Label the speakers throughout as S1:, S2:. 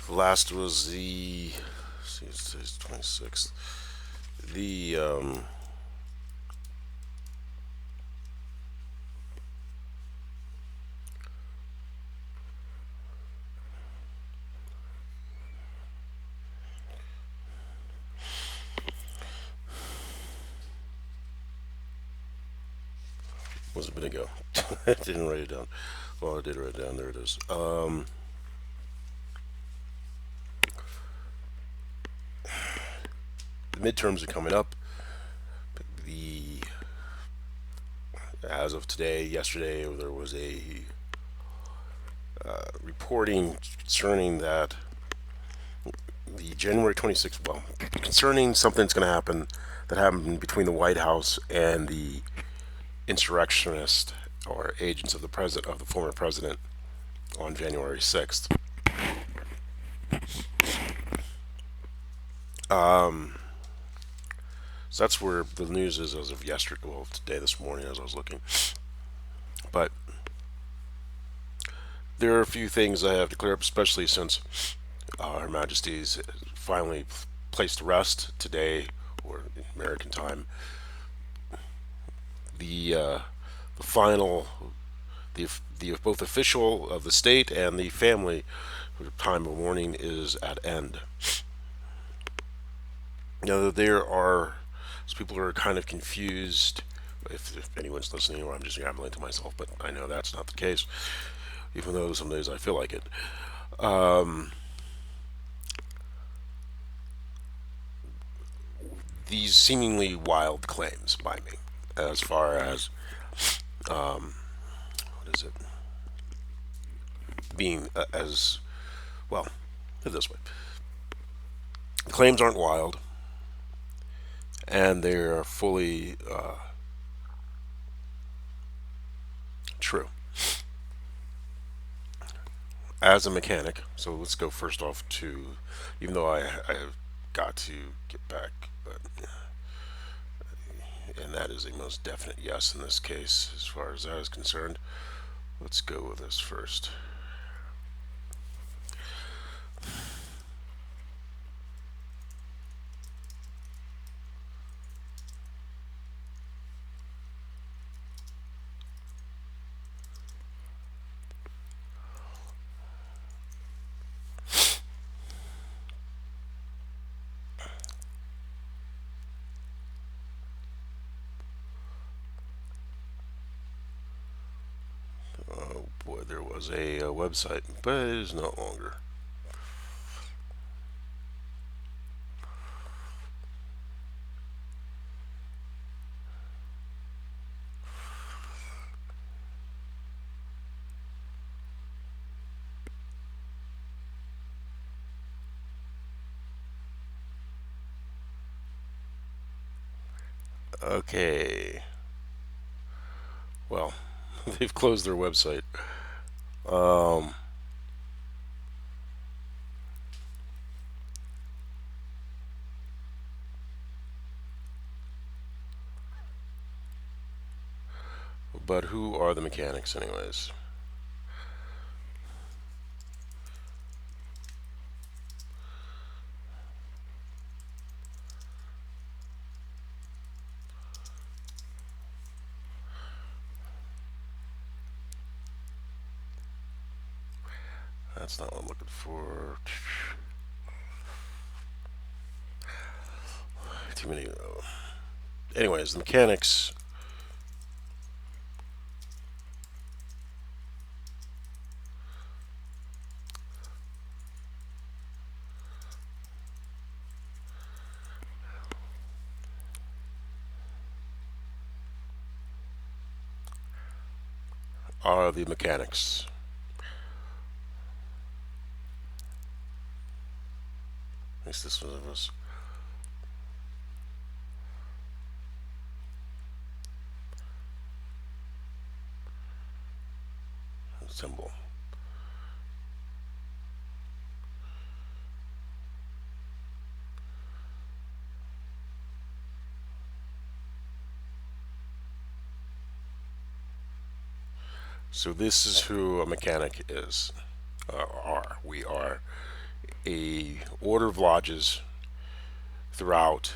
S1: The last was the. See, it's 26th. The was a bit ago. I didn't write it down. Well, I did write it down. There it is. The midterms are coming up. The As of today, yesterday, there was a reporting concerning that the January 26th, well, concerning something that's going to happen that happened between the White House and the insurrectionist or agents of the former president on January 6th. So that's where the news is as of yesterday, well, today, this morning, as I was looking. But there are a few things I have to clear up, especially since Her Majesty's finally placed to rest today, or American time, the final, the both official of the state and the family time of mourning is at end. Now there are some people who are kind of confused. If anyone's listening, or I'm just rambling to myself, but I know that's not the case. Even though some days I feel like it. These seemingly wild claims by me, as far as what is it being as well. Put it this way: the claims aren't wild, and they're fully true. As a mechanic, so let's go first off to, even though I have got to get back, but and that is a most definite yes in this case as far as that is concerned. Let's go with this first. Oh boy, there was a website, but it is no longer. Okay, well, they've closed their website. Um, but who are the mechanics, anyways? That's not what I'm looking for. Too many. Anyways, the mechanics are the mechanics. At least this was a symbol. So this is who a mechanic is. We are. a order of lodges throughout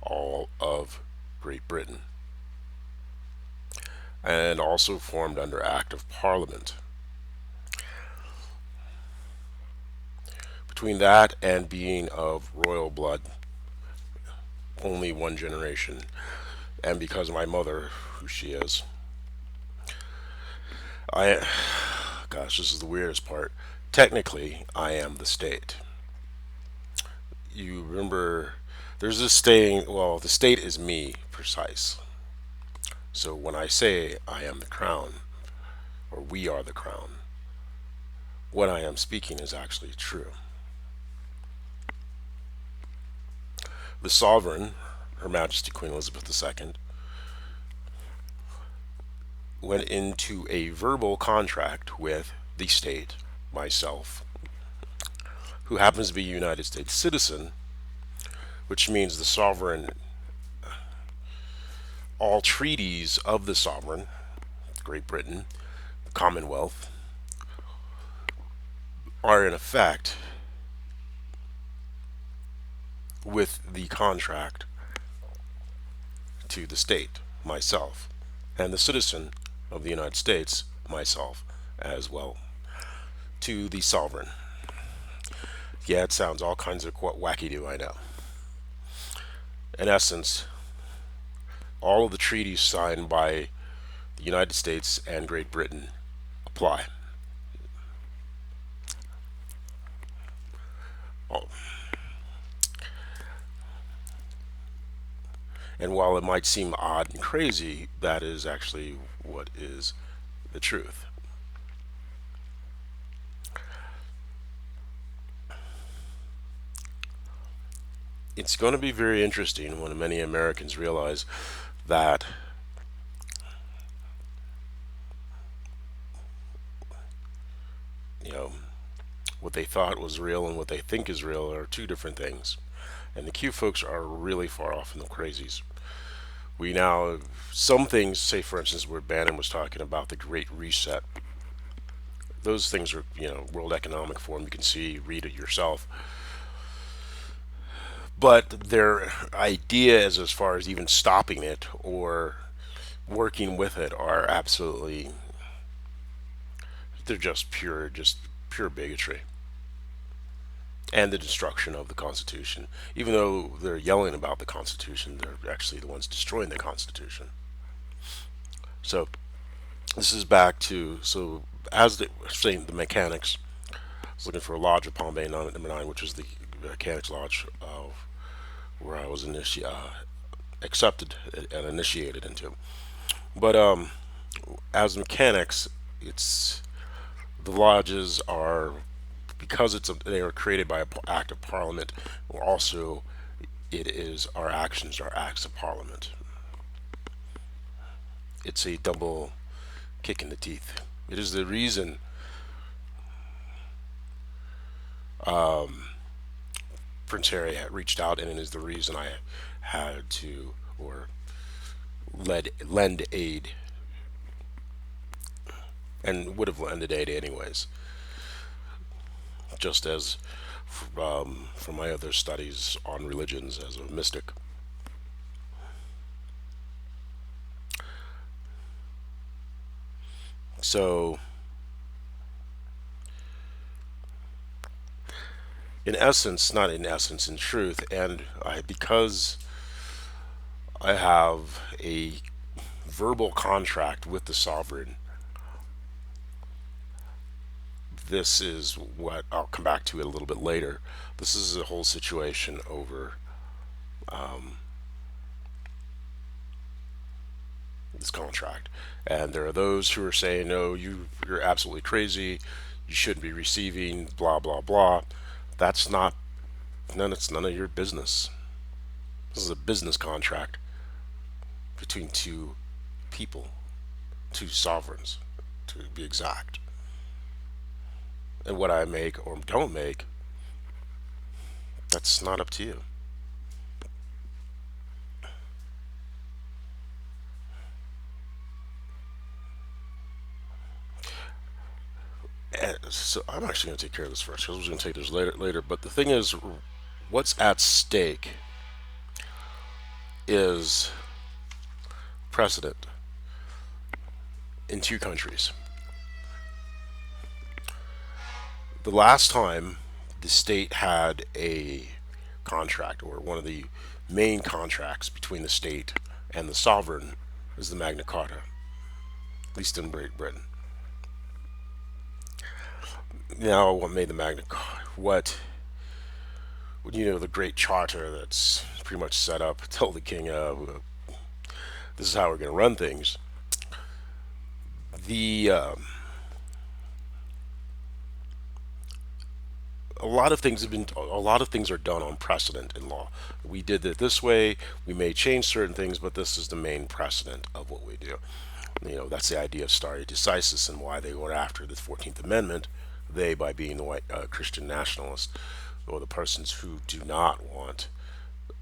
S1: all of Great Britain, and also formed under Act of Parliament. Between that and being of royal blood, only one generation, and because of my mother, who she is, I, gosh, this is the weirdest part. Technically, I am the state. You remember, there's this saying, well, the state is me, precise. So when I say I am the crown, or we are the crown, what I am speaking is actually true. The sovereign, Her Majesty Queen Elizabeth II, went into a verbal contract with the state, myself, who happens to be a United States citizen, which means the sovereign, all treaties of the sovereign, Great Britain, the Commonwealth, are in effect with the contract to the state, myself, and the citizen of the United States, myself, as well, to the sovereign. Yeah, it sounds all kinds of wacky, do I know? In essence, all of the treaties signed by the United States and Great Britain apply. Oh. And while it might seem odd and crazy, that is actually what is the truth. It's going to be very interesting when many Americans realize that you know what they thought was real and what they think is real are two different things. And the Q folks are really far off in the crazies. We now, some things, say for instance, where Bannon was talking about the Great Reset, those things are, World Economic Forum, you can see, read it yourself. But their ideas as far as even stopping it or working with it are absolutely, they're just pure bigotry and the destruction of the Constitution. Even though they're yelling about the Constitution, they're actually the ones destroying the Constitution. So this is back to, so as the saying the mechanics, I was looking for a lodge at Palm Bay number 9, which is the mechanics lodge where I was accepted and initiated into. But as mechanics, it's the lodges are, because they are created by an act of Parliament, or also it is our actions are acts of Parliament. It's a double kick in the teeth. It is the reason Prince Harry had reached out, and it is the reason I had to, or lend aid, and would have lended aid anyways, just as from my other studies on religions as a mystic. So, in essence, not in essence, in truth, and because I have a verbal contract with the sovereign, this is what I'll come back to it a little bit later. This is a whole situation over this contract, and there are those who are saying, "No, you're absolutely crazy. You shouldn't be receiving blah blah blah." That's not none. It's none of your business. This is a business contract between two people, two sovereigns, to be exact. And what I make or don't make, that's not up to you. So I'm actually going to take care of this first because I was going to take this later. But the thing is, what's at stake is precedent in two countries. The last time the state had a contract, or one of the main contracts between the state and the sovereign, is the Magna Carta, at least in Great Britain. Now, what made the Magna Carta? The Great Charter that's pretty much set up, tell the king, this is how we're going to run things. The A lot of things are done on precedent in law. We did it this way. We may change certain things, but this is the main precedent of what we do. That's the idea of stare decisis and why they were after the 14th Amendment. They, by being the white Christian nationalists, or the persons who do not want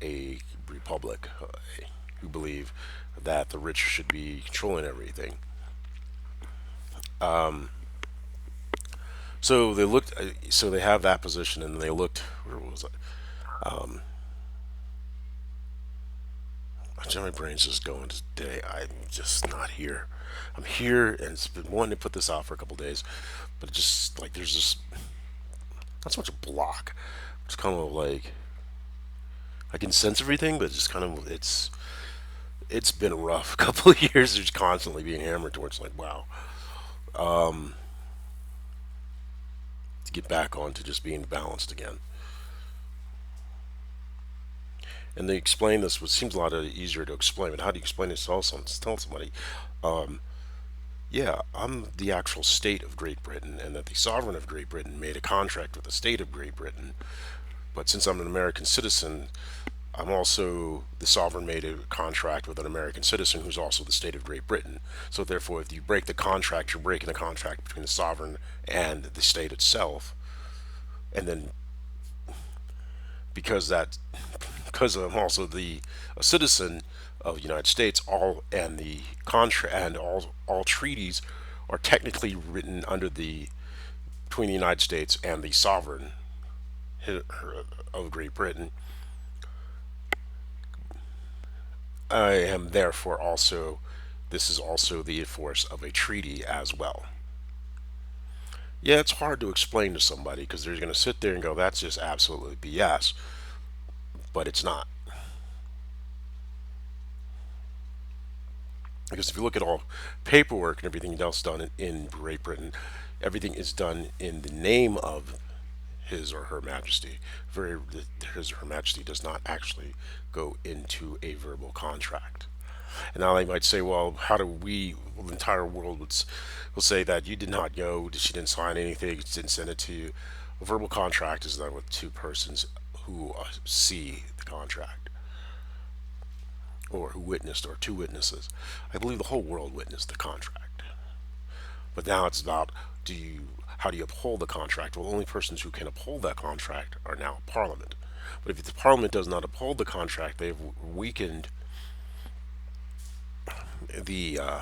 S1: a republic, who believe that the rich should be controlling everything. So they looked. So they have that position, and they looked. Where was it? My brain's just going today. I'm just not here. I'm here, and it's been wanting to put this out for a couple days, but it just like there's just not so much a block. It's kind of like I can sense everything, but it's just kind of it's been a rough couple of years. Just constantly being hammered towards like wow, to get back onto just being balanced again. And they explain this, which seems a lot easier to explain. But how do you explain it to tell somebody? Yeah, I'm the actual state of Great Britain, and that the sovereign of Great Britain made a contract with the state of Great Britain. But since I'm an American citizen, I'm also the sovereign made a contract with an American citizen who's also the state of Great Britain. So therefore, if you break the contract, you're breaking the contract between the sovereign and the state itself. And then because that because I'm also the a citizen of the United States, all treaties are technically written under the between the United States and the sovereign of Great Britain. I am therefore also this is also the force of a treaty as well. Yeah, it's hard to explain to somebody because they're going to sit there and go, "That's just absolutely BS," but it's not. Because if you look at all paperwork and everything else done in Great Britain, everything is done in the name of His or Her Majesty. His or Her Majesty does not actually go into a verbal contract. And now they might say, well, how do we, well, the entire world will say that you did not go, she didn't sign anything, she didn't send it to you. A verbal contract is done with two persons who see the contract, or who witnessed, or two witnesses. I believe the whole world witnessed the contract. But now it's about how do you uphold the contract? Well, the only persons who can uphold that contract are now Parliament. But if the Parliament does not uphold the contract, they've weakened the uh,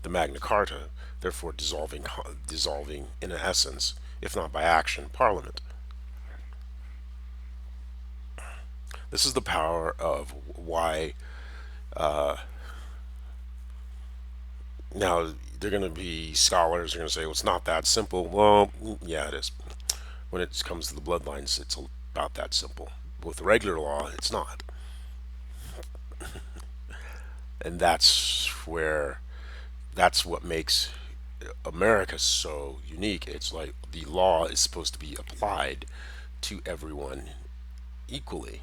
S1: the Magna Carta, therefore dissolving in essence, if not by action, Parliament. This is the power of why now they're going to be scholars are going to say, well, it's not that simple. Well, yeah, it is. When it comes to the bloodlines, it's about that simple. With the regular law, it's not. And that's what makes America so unique. It's like the law is supposed to be applied to everyone equally.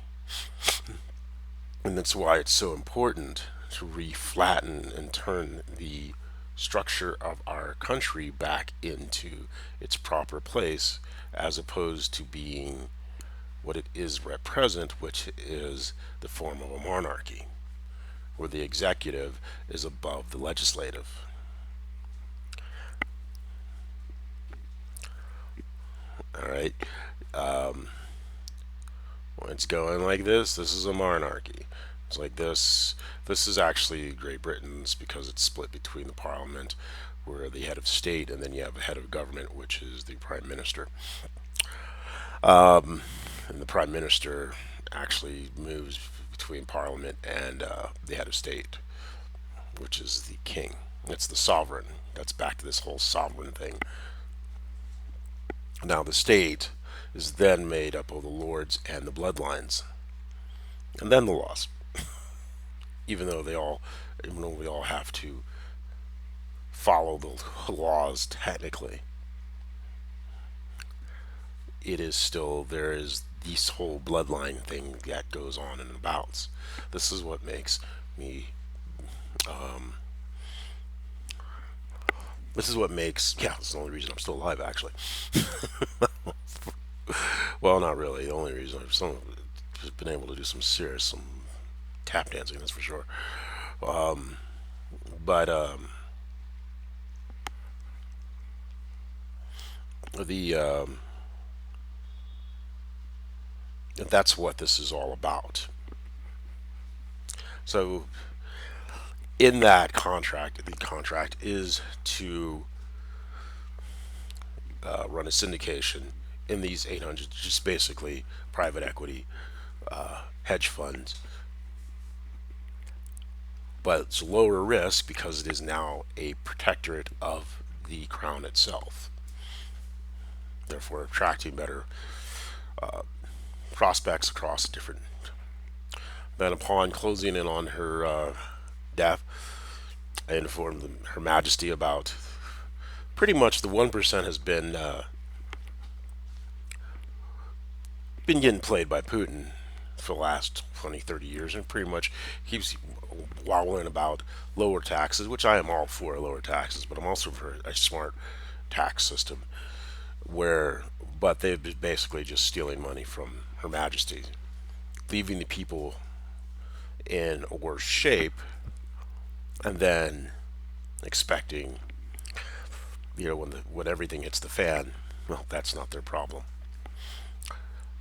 S1: And that's why it's so important to reflatten and turn the structure of our country back into its proper place, as opposed to being what it is at present, which is the form of a monarchy, where the executive is above the legislative. All right. When it's going like this is a monarchy. It's like this. This is actually Great Britain's because it's split between the Parliament. where the head of state, and then you have a head of government, which is the prime minister. And the prime minister actually moves between parliament and the head of state, which is the king. It's the sovereign. That's back to this whole sovereign thing. Now, the state is then made up of the lords and the bloodlines, and then the laws. Even though they all, even though we all have to follow the laws technically, it is still there is this whole bloodline thing that goes on and about. This is what makes me. This is what makes. Yeah, this is the only reason I'm still alive, actually. Well, not really. The only reason I've been able to do some tap dancing, that's for sure. But the that's what this is all about. So in that contract, the contract is to run a syndication in these 800, just basically private equity, hedge funds, but it's lower risk because it is now a protectorate of the crown itself, therefore attracting better prospects across different. Then, upon closing in on her death, I informed Her Majesty about pretty much the 1% has been getting played by Putin for the last 20, 30 years, and pretty much keeps wowing about lower taxes, which I am all for lower taxes, but I'm also for a smart tax system where, but they've been basically just stealing money from Her Majesty, leaving the people in a worse shape, and then expecting, when everything hits the fan, well, that's not their problem.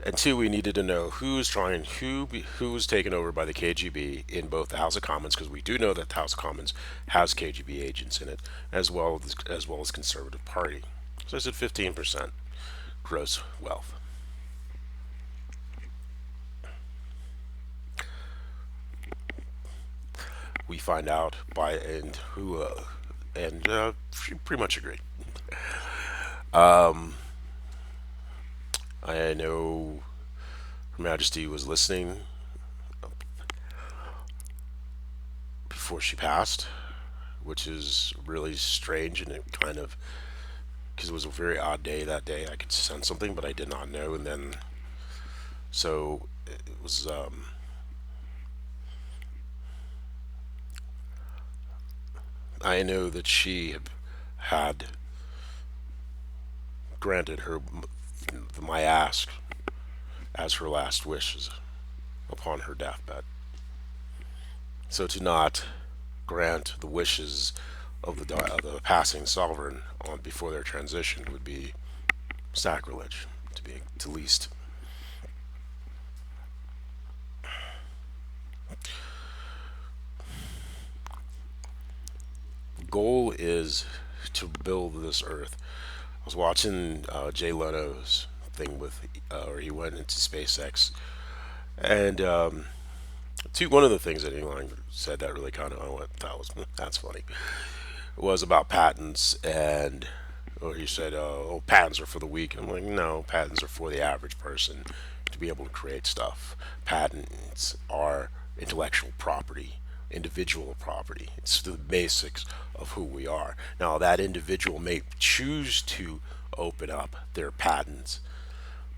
S1: And two, we needed to know who's taken over by the KGB in both the House of Commons, because we do know that the House of Commons has KGB agents in it, as well as Conservative Party. So I said 15% gross wealth. We find out by and who and she pretty much agreed. I know Her Majesty was listening before she passed, which is really strange, and it kind of, because it was a very odd day that day. I could sense something, but I did not know, and then so it was. I know that she had granted her my ask as her last wishes upon her deathbed. So to not grant the wishes of the passing sovereign on before their transition would be sacrilege, to be to least. The goal is to build this earth. I was watching Jay Leno's thing where he went into SpaceX, and one of the things that Elon said that really kind of I went that's funny was about patents, and or he said, "Oh, patents are for the weak." And I'm like, no, patents are for the average person to be able to create stuff. Patents are intellectual property, individual property. It's the basics of who we are. Now, that individual may choose to open up their patents,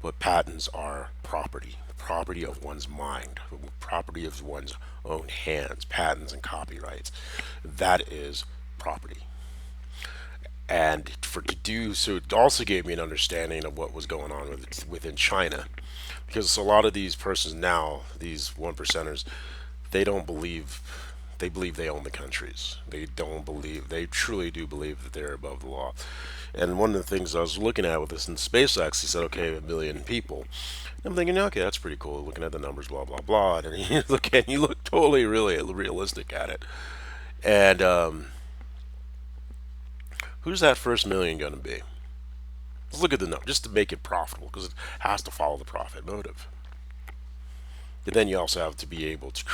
S1: but patents are property of one's mind, property of one's own hands, patents and copyrights. That is property. And for to do so, it also gave me an understanding of what was going on within China, because a lot of these persons now, these one percenters, they don't believe. They believe they own the countries. They don't believe. They truly do believe that they're above the law. And one of the things I was looking at with this in SpaceX, he said, okay, 1 billion people. I'm thinking, okay, that's pretty cool. Looking at the numbers, blah blah blah, and you look totally really realistic at it. And Who's that first million going to be? Let's look at the number just to make it profitable because it has to follow the profit motive. And then you also have to be able to.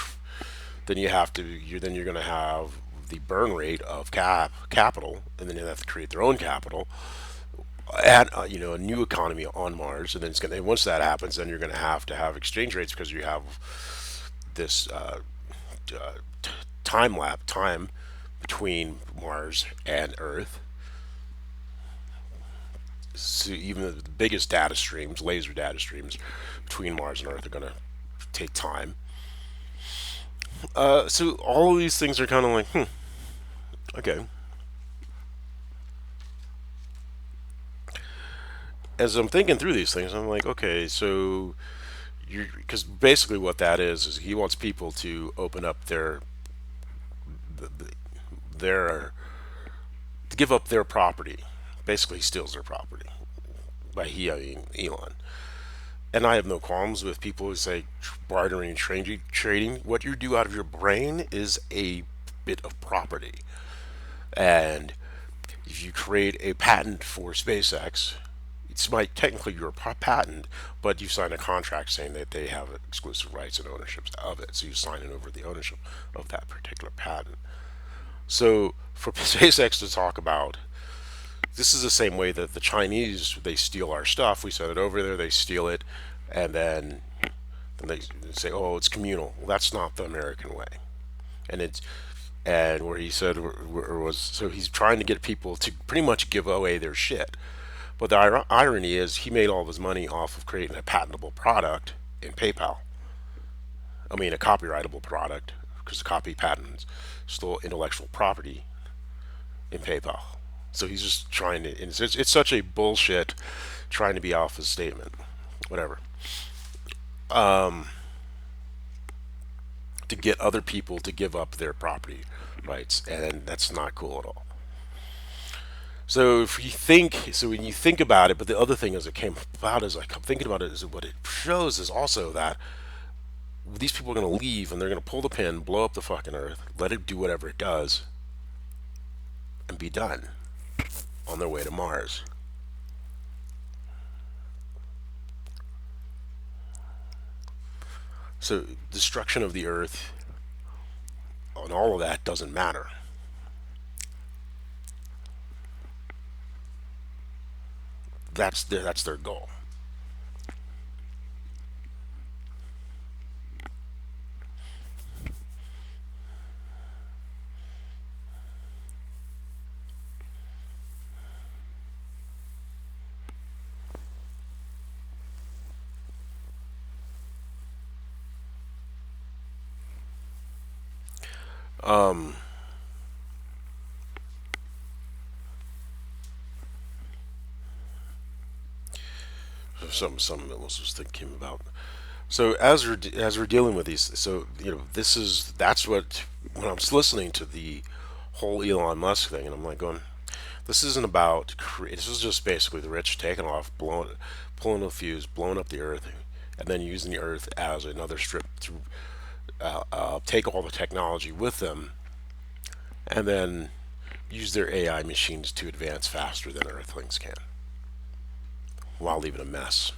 S1: Then you have to. Then you're going to have the burn rate of capital, and then you have to create their own capital, add a new economy on Mars, and then it's going to. Once that happens, then you're going to have exchange rates because you have this time between Mars and Earth. So even the biggest data streams, laser data streams between Mars and Earth, are going to take time. So all of these things are kind of like, okay. As I'm thinking through these things, I'm like, okay, so you because basically what that is he wants people to open up their to give up their property. Basically, he steals their property. By he, I mean Elon. And I have no qualms with people who say bartering and trading. What you do out of your brain is a bit of property. And if you create a patent for SpaceX, it's might technically your patent, but you sign a contract saying that they have exclusive rights and ownership of it. So you sign it over the ownership of that particular patent. So for SpaceX to talk about this is the same way that the Chinese they steal our stuff. We send it over there, they steal it, and then they say, "Oh, it's communal." Well, that's not the American way. And it's and where he said was so he's trying to get people to pretty much give away their shit. But the irony is he made all of his money off of creating a patentable product in PayPal. I mean, a copyrightable product because the copy patents stole intellectual property in PayPal. So he's just trying to. It's such a bullshit trying to be off his statement. Whatever. To get other people to give up their property rights, and that's not cool at all. So if you think, so when you think about it, but the other thing as it came about is like I'm thinking about it is what it shows is also that these people are going to leave and they're going to pull the pin, blow up the fucking Earth, let it do whatever it does, and be done on their way to Mars. So destruction of the Earth and all of that doesn't matter. That's their goal. Um, some else was thinking about. So as we're dealing with these, so that's what when I'm listening to the whole Elon Musk thing, and I'm like going, this isn't about this is just basically the rich taking off, pulling a fuse, blowing up the Earth, and then using the Earth as another strip to take all the technology with them, and then use their AI machines to advance faster than Earthlings can, while leaving a mess.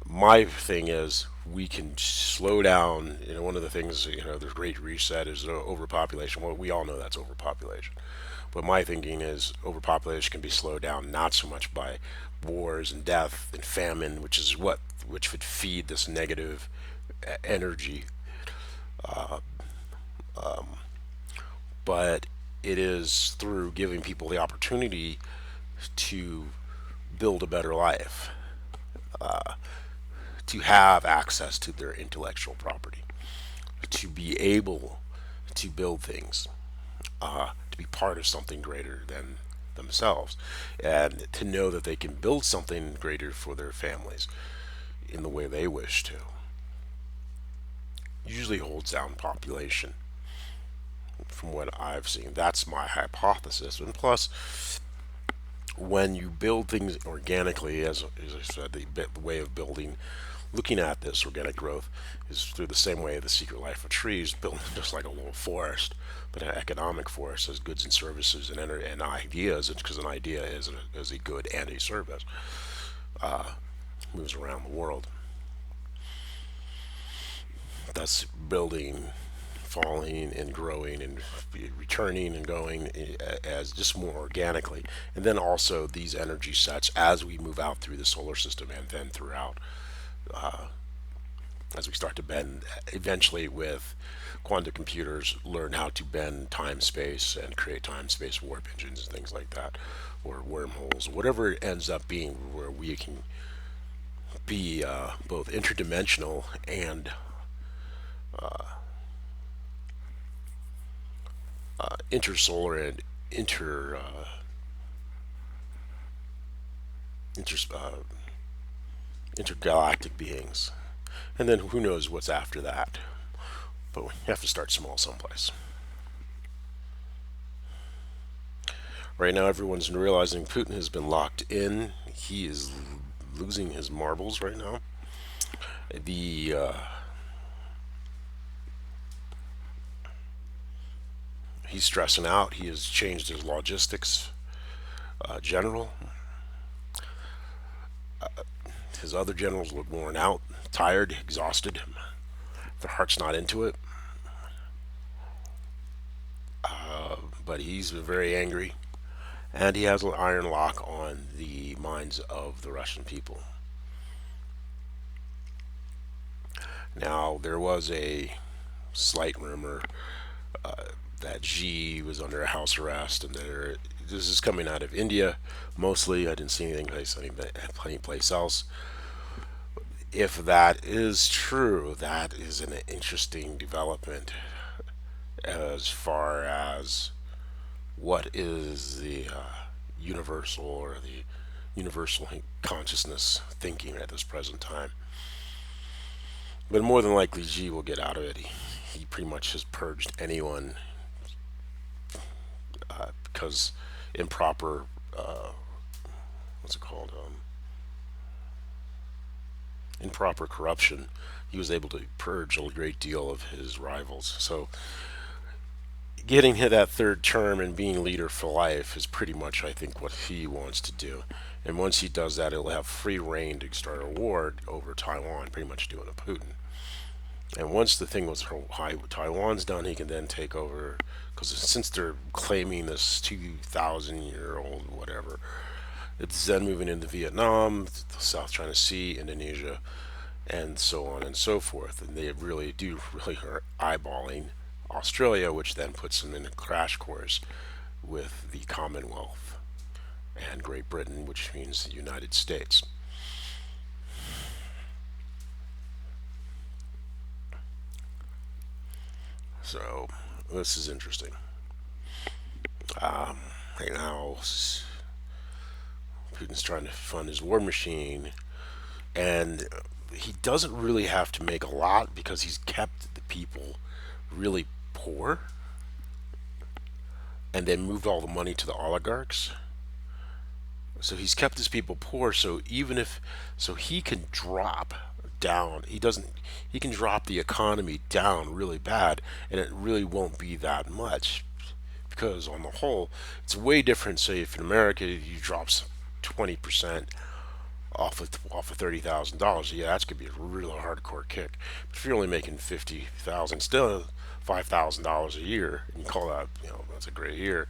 S1: My thing is we can slow down. One of the things, the Great Reset is overpopulation. Well, we all know that's overpopulation. But my thinking is overpopulation can be slowed down not so much by wars and death and famine, which would feed this negative energy, but it is through giving people the opportunity to build a better life, to have access to their intellectual property, to be able to build things, to be part of something greater than themselves, and to know that they can build something greater for their families in the way they wish to. Usually holds down population, from what I've seen. That's my hypothesis. And plus, when you build things organically, as I said, the way of building looking at this organic growth is through the same way the secret life of trees, built just like a little forest, but an economic forest as goods and services and ideas, because an idea is a good and a service, moves around the world. That's building, falling, and growing, and returning and going as just more organically. And then also these energy sets as we move out through the solar system and then throughout, as we start to bend, eventually with quantum computers learn how to bend time space and create time space warp engines and things like that, or wormholes, whatever it ends up being, where we can be both interdimensional and intersolar and inter intergalactic beings. And then who knows what's after that. But we have to start small someplace. Right now, everyone's realizing Putin has been locked in. He is losing his marbles right now. The He's stressing out. He has changed his logistics general. His other generals look worn out, tired, exhausted. Their heart's not into it. But he's very angry, and he has an iron lock on the minds of the Russian people. Now, there was a slight rumor that Xi was under house arrest, and this is coming out of India mostly. I didn't see anything any place else. If that is true, that is an interesting development as far as what is the universal or the universal consciousness thinking at this present time. But more than likely, Xi will get out of it. He pretty much has purged anyone because improper, what's it called? Improper corruption. He was able to purge a great deal of his rivals. So getting hit that third term and being leader for life is pretty much, I think, what he wants to do. And once he does that, he'll have free reign to start a war over Taiwan, pretty much doing a Putin. And once the thing with Taiwan's done, he can then take over. Because since they're claiming this 2,000-year-old whatever, it's then moving into Vietnam, the South China Sea, Indonesia, and so on and so forth. And they really are eyeballing Australia, which then puts them in a crash course with the Commonwealth and Great Britain, which means the United States. So this is interesting. Right now, Putin's trying to fund his war machine, and he doesn't really have to make a lot because he's kept the people really poor and then moved all the money to the oligarchs. So he's kept his people poor. So even if so, he can drop down. He can drop the economy down really bad, and it really won't be that much because on the whole, it's way different. Say if in America you drops 20% off of $30,000, yeah, that's gonna be a really hardcore kick. But if you're only making 50,000, still $5,000 a year, and you call that, that's a great year.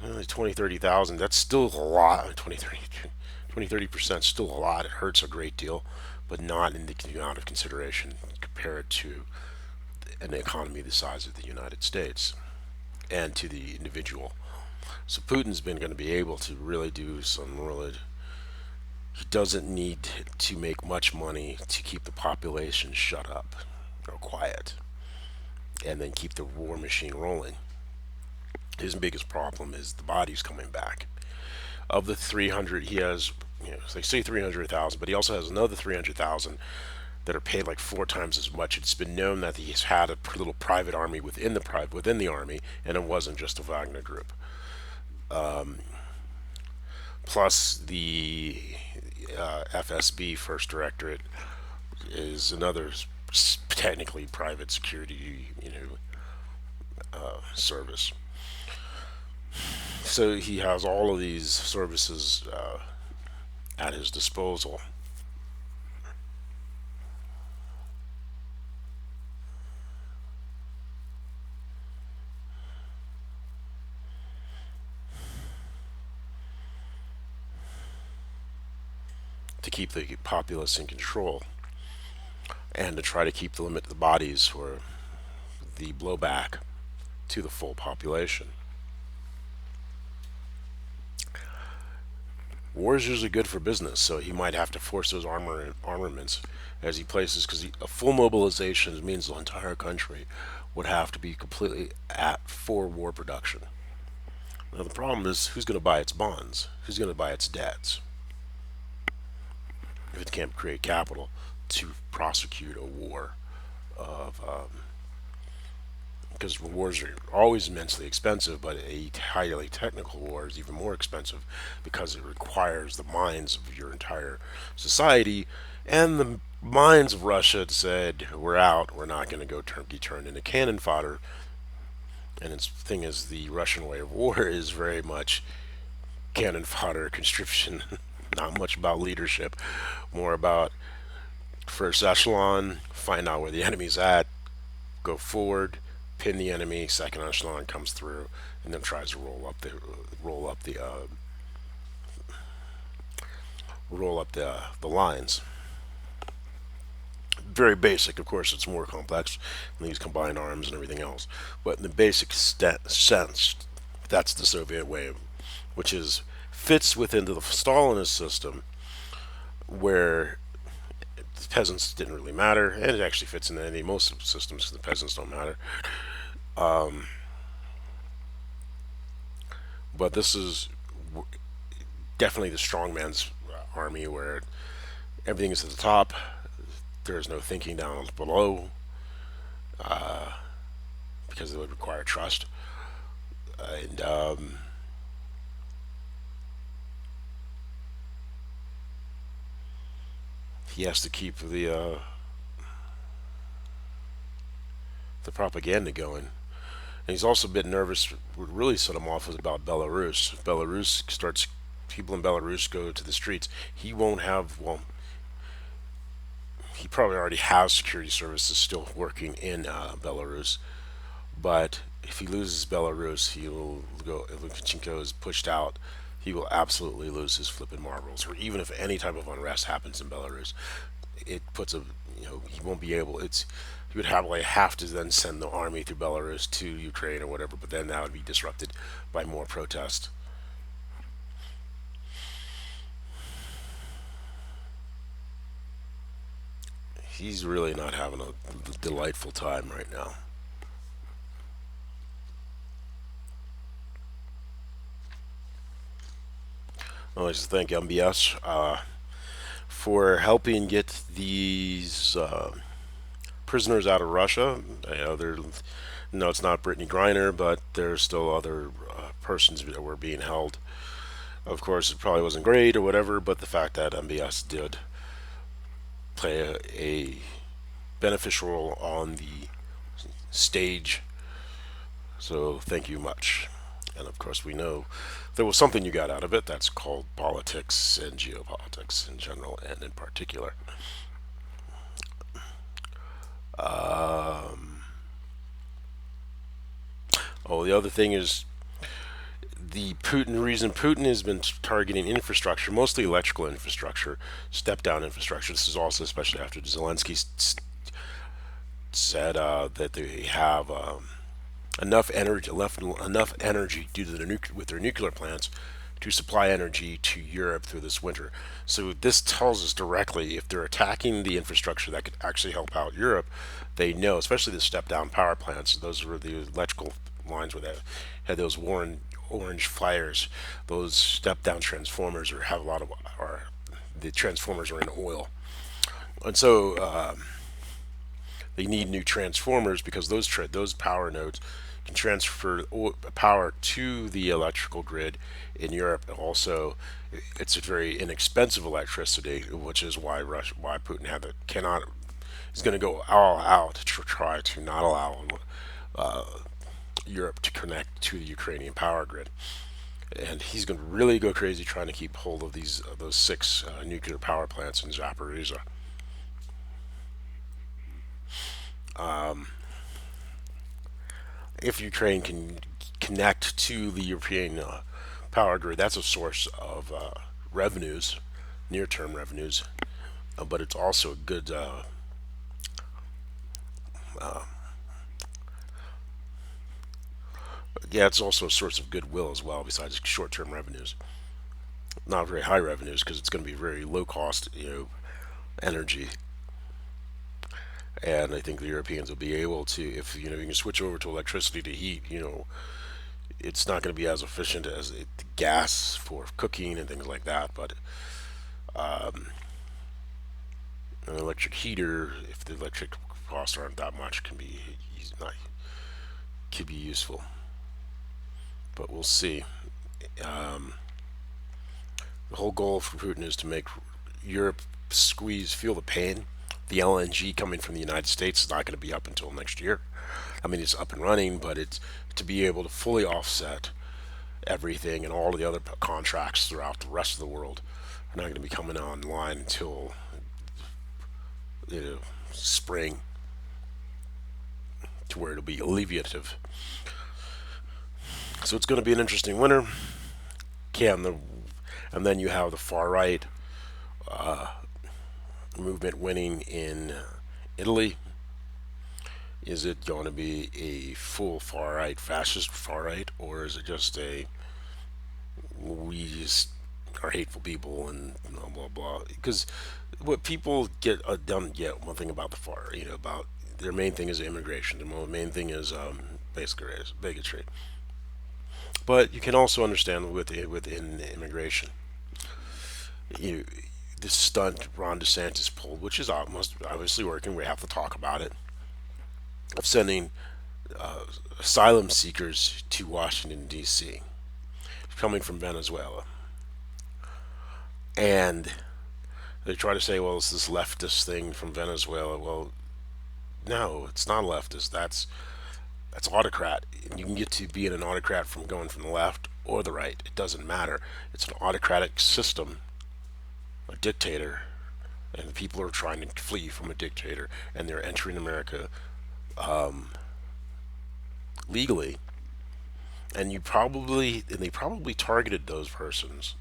S1: 20, 30,000, that's still a lot. 30% still a lot. It hurts a great deal, but not in the amount of consideration compared to an economy the size of the United States and to the individual. So Putin's been going to be able to really do some really. He doesn't need to make much money to keep the population shut up or quiet and then keep the war machine rolling. His biggest problem is the bodies coming back. Of the 300, he has, they say 300,000, but he also has another 300,000 that are paid like 4 times as much. It's been known that he's had a little private army within the army, and it wasn't just a Wagner group. Plus the FSB, First Directorate, is another technically private security, service. So he has all of these services at his disposal to keep the populace in control and to try to keep the limit the bodies or the blowback to the full population. War is usually good for business, so he might have to force those armaments as he places, because a full mobilization means the entire country would have to be completely at for war production. Now the problem is who's going to buy its bonds? Who's going to buy its debts if it can't create capital to prosecute a war of because wars are always immensely expensive, but a highly technical war is even more expensive because it requires the minds of your entire society. And the minds of Russia had said, "We're out. We're not going to go be turned into cannon fodder." And its thing is, the Russian way of war is very much cannon fodder, conscription, not much about leadership, more about first echelon, find out where the enemy's at, go forward, pin the enemy. Second echelon comes through, and then tries to roll up the lines. Very basic, of course. It's more complex than these combined arms and everything else. But in the basic sense, that's the Soviet way, which is fits within the Stalinist system, where the peasants didn't really matter, and it actually fits into any most systems because the peasants don't matter. But this is definitely the strongman's army, where everything is at the top. There is no thinking down below because it would require trust. And he has to keep the propaganda going. And he's also a bit nervous. What really set him off was about Belarus. If Belarus starts, people in Belarus go to the streets. He won't have, well, he probably already has security services still working in Belarus. But if he loses Belarus, he will go. If Lukashenko is pushed out, he will absolutely lose his flipping marbles. Or even if any type of unrest happens in Belarus, it puts a, he won't be able. It's he would have to then send the army through Belarus to Ukraine or whatever. But then that would be disrupted by more protest. He's really not having a delightful time right now. I like to thank MBS for helping get these prisoners out of Russia. No, it's not Brittany Griner, but there's still other persons that were being held. Of course, it probably wasn't great or whatever, but the fact that MBS did play a beneficial role on the stage. So thank you much. And of course, we know there was something you got out of it. That's called politics and geopolitics in general and in particular. Oh, the other thing is the Putin reason Putin has been targeting infrastructure, mostly electrical infrastructure, step down infrastructure. This is also especially after Zelensky said that they have enough energy due to with their nuclear plants to supply energy to Europe through this winter. So this tells us directly if they're attacking the infrastructure that could actually help out Europe, they know, especially the step down power plants. Those were the electrical lines where they had those orange fires. Those step down transformers or have a lot of, or the transformers are in oil, and so they need new transformers because those power nodes can transfer power to the electrical grid in Europe. And also, it's a very inexpensive electricity, which is why why Putin cannot is going to go all out to try to not allow Europe to connect to the Ukrainian power grid. And he's going to really go crazy trying to keep hold of those six nuclear power plants in Zaporizhia. If Ukraine can connect to the European power grid, that's a source of revenues, near-term revenues, but it's also a good, yeah, it's also a source of goodwill as well, besides short-term revenues. Not very high revenues because it's going to be very low cost, energy. And I think the Europeans will be able to, if you can switch over to electricity to heat, it's not going to be as efficient as gas for cooking and things like that. But an electric heater, if the electric costs aren't that much, not could be useful. But we'll see. Um, the whole goal for Putin is to make Europe feel the pain. The LNG coming from the United States is not going to be up until next year. I mean, it's up and running, but it's to be able to fully offset everything and all the other contracts throughout the rest of the world are not going to be coming online until you know spring, to where it'll be alleviative. So it's going to be an interesting winter. Can the and then you have the far right movement winning in Italy. Is it going to be a full far right, fascist far right, or is it just we just are hateful people and blah blah blah? Because what people don't get one thing about the far, about their main thing is immigration. Their main thing is basically bigotry. But you can also understand within immigration, you this stunt Ron DeSantis pulled, which is almost obviously working. We have to talk about it, of sending asylum seekers to Washington D.C. coming from Venezuela, and they try to say, well, it's this leftist thing from Venezuela. Well, no, it's not leftist. That's autocrat. You can get to being an autocrat from going from the left or the right. It doesn't matter. It's an autocratic system, a dictator, and the people are trying to flee from a dictator, and they're entering America legally. And they probably targeted those persons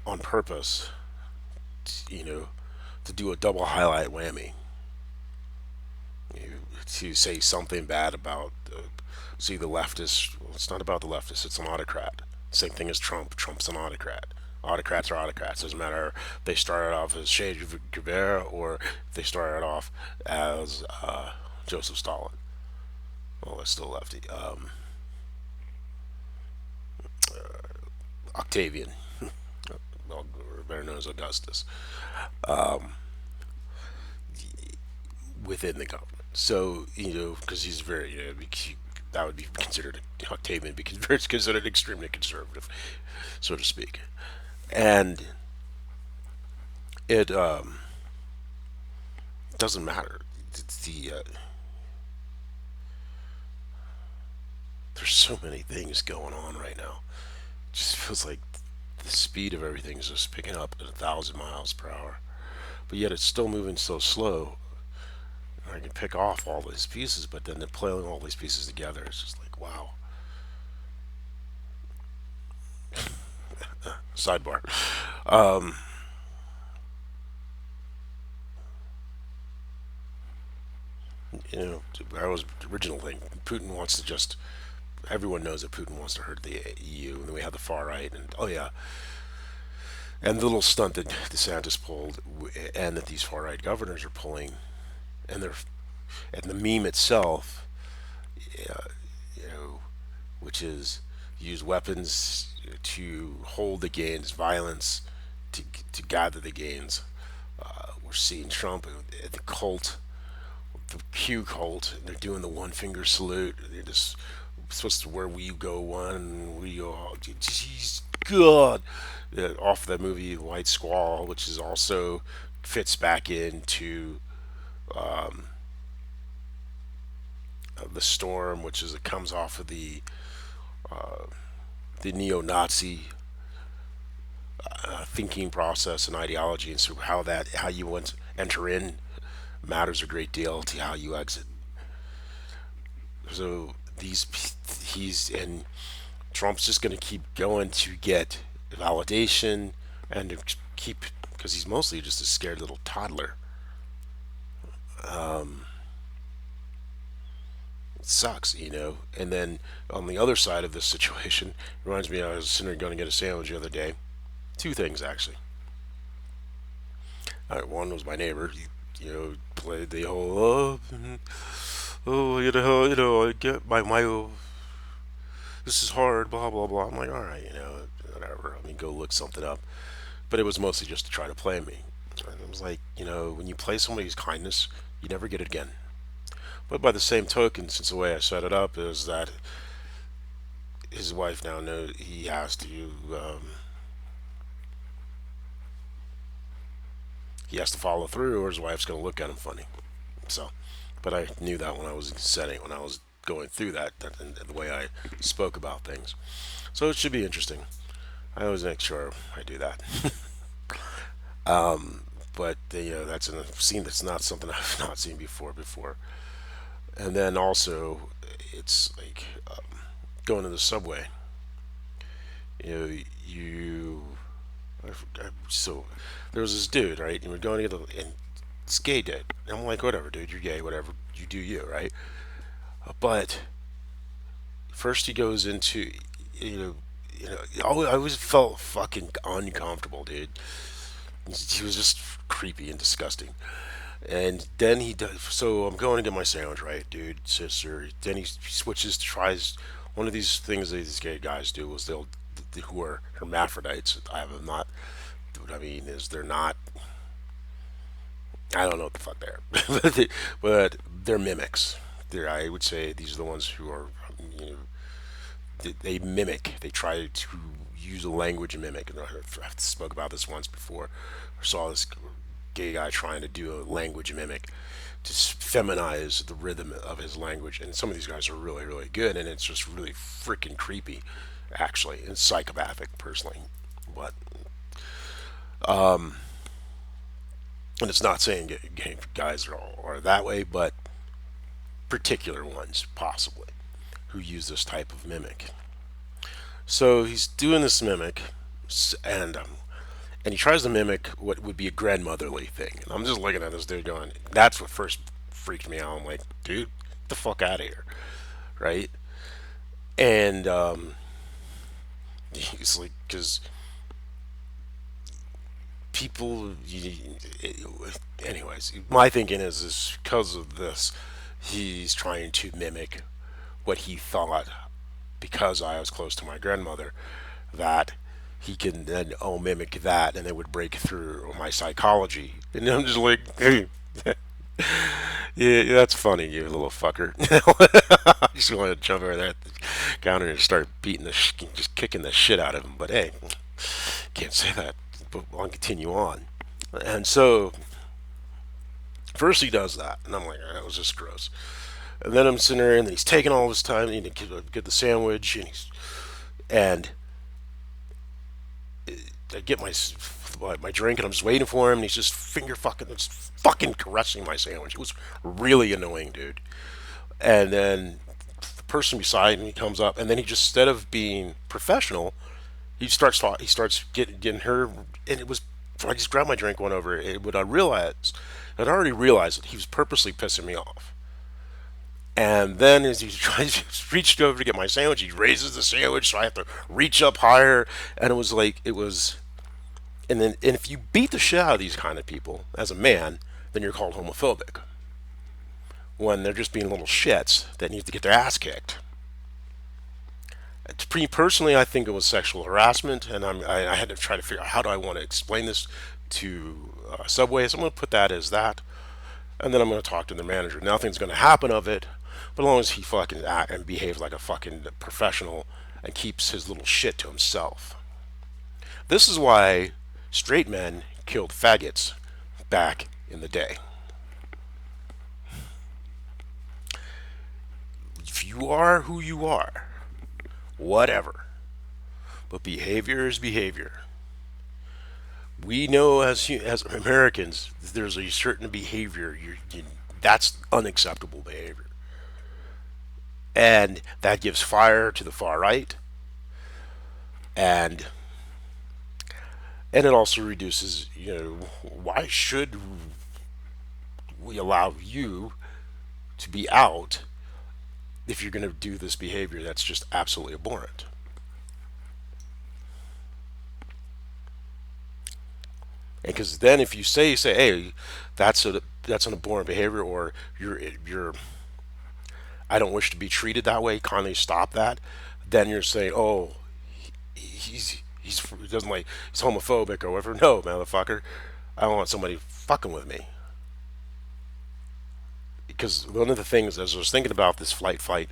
S1: on purpose, you know, to do a double highlight whammy. To say something bad about, see, the leftist. Well, it's not about the leftist. It's an autocrat. Same thing as Trump. Trump's an autocrat. Autocrats are autocrats. Doesn't matter if they started off as Che Guevara or if they started off as Joseph Stalin. Well, that's still lefty. Octavian, well, better known as Augustus, within the government. So because he's very, that would be considered, Octavian be considered extremely conservative, so to speak, and it doesn't matter. There's so many things going on right now. It just feels like the speed of everything is just picking up at 1,000 miles per hour, but yet it's still moving so slow. I can pick off all these pieces, but then they're playing all these pieces together. It's just like, wow. Sidebar. Um, that was the original thing. Putin wants to just. Everyone knows that Putin wants to hurt the EU, and then we have the far right, and oh yeah, and the little stunt that DeSantis pulled, and that these far right governors are pulling, and they're, and the meme itself, uh, you know, which is use weapons to hold the gains, violence to gather the gains. We're seeing Trump at the cult, the Q cult, and they're doing the one finger salute. They're just supposed to where we go one, we go. Jeez, God, off the movie White Squall, which is also fits back into the storm, which is it comes off of the neo-Nazi thinking process and ideology, and so how you enter in matters a great deal to how you exit. So these he's and Trump's just going to keep going to get validation and to keep because he's mostly just a scared little toddler. It sucks, you know. And then on the other side of this situation, it reminds me I was sitting there going to get a sandwich the other day. Two things actually. One was my neighbor. You know, played the whole I get my this is hard, blah blah blah. I'm like, all right, whatever. I mean, go look something up. But it was mostly just to try to play me. And it was like, when you play somebody's kindness, you never get it again. But by the same token, since the way I set it up is that his wife now knows he has to he has to follow through, or his wife's going to look at him funny. So, but I knew that when I was going through that and the way I spoke about things. So it should be interesting. I always make sure I do that. But that's in a scene that's not something I've not seen before. And then also, it's like going to the subway. You know, you. So there was this dude, right? And we're going to get and it's gay dude. And I'm like, whatever, dude, you're gay, whatever, you do you, right? But first he goes into, I always felt fucking uncomfortable, dude. He was just creepy and disgusting. And then he does. So I'm going to get my sandwich, right, dude, sister. Then he switches, tries one of these things that these gay guys do is who are hermaphrodites. I have not. What I mean is they're not. I don't know what the fuck they are, but they're mimics. I would say these are the ones who are, you know, they mimic. They try to use a language and mimic. And I've spoke about this once before. I saw this gay guy trying to do a language mimic to feminize the rhythm of his language. And some of these guys are really, really good, and it's just really freaking creepy, actually, and psychopathic, personally. But and it's not saying gay guys are that way, but particular ones possibly who use this type of mimic. So he's doing this mimic, and he tries to mimic what would be a grandmotherly thing. And I'm just looking at this dude going, that's what first freaked me out. I'm like, dude, get the fuck out of here, right? And he's like, because people, anyways, my thinking is because of this, he's trying to mimic what he thought because I was close to my grandmother, that he can then mimic that and it would break through my psychology. And I'm just like, hey, yeah, that's funny, you little fucker. I just want to jump over there at the counter and start just kicking the shit out of him. But hey, can't say that. But I'll continue on. And so, first he does that, and I'm like, that was just gross. And then I'm sitting there, and he's taking all his time to get the sandwich, and I get my drink, and I'm just waiting for him, and he's just fucking caressing my sandwich. It was really annoying, dude. And then the person beside me comes up, and then he just, instead of being professional, he starts getting her, and it was. I just grabbed my drink, went over. I'd already realized that he was purposely pissing me off. And then as he tries, reached over to get my sandwich, he raises the sandwich, so I have to reach up higher. And it was. And if you beat the shit out of these kind of people as a man, then you're called homophobic. When they're just being little shits that need to get their ass kicked. To me personally, I think it was sexual harassment, and I had to try to figure out how do I want to explain this to Subway. So I'm going to put that as that, and then I'm going to talk to the manager. Nothing's going to happen of it, But as long as he fucking act and behaves like a fucking professional and keeps his little shit to himself. This is why straight men killed faggots back in the day. If you are who you are, whatever. But behavior is behavior. We know as Americans, there's a certain behavior that's unacceptable behavior, and that gives fire to the far right, and and it also reduces. Why should we allow you to be out if you're going to do this behavior that's just absolutely abhorrent? And because then if you say, hey, that's an abhorrent behavior, or you're I don't wish to be treated that way, kindly stop that. Then you're saying, oh, he doesn't like, he's homophobic or whatever. No, motherfucker, I don't want somebody fucking with me. Because one of the things, as I was thinking about this flight fight,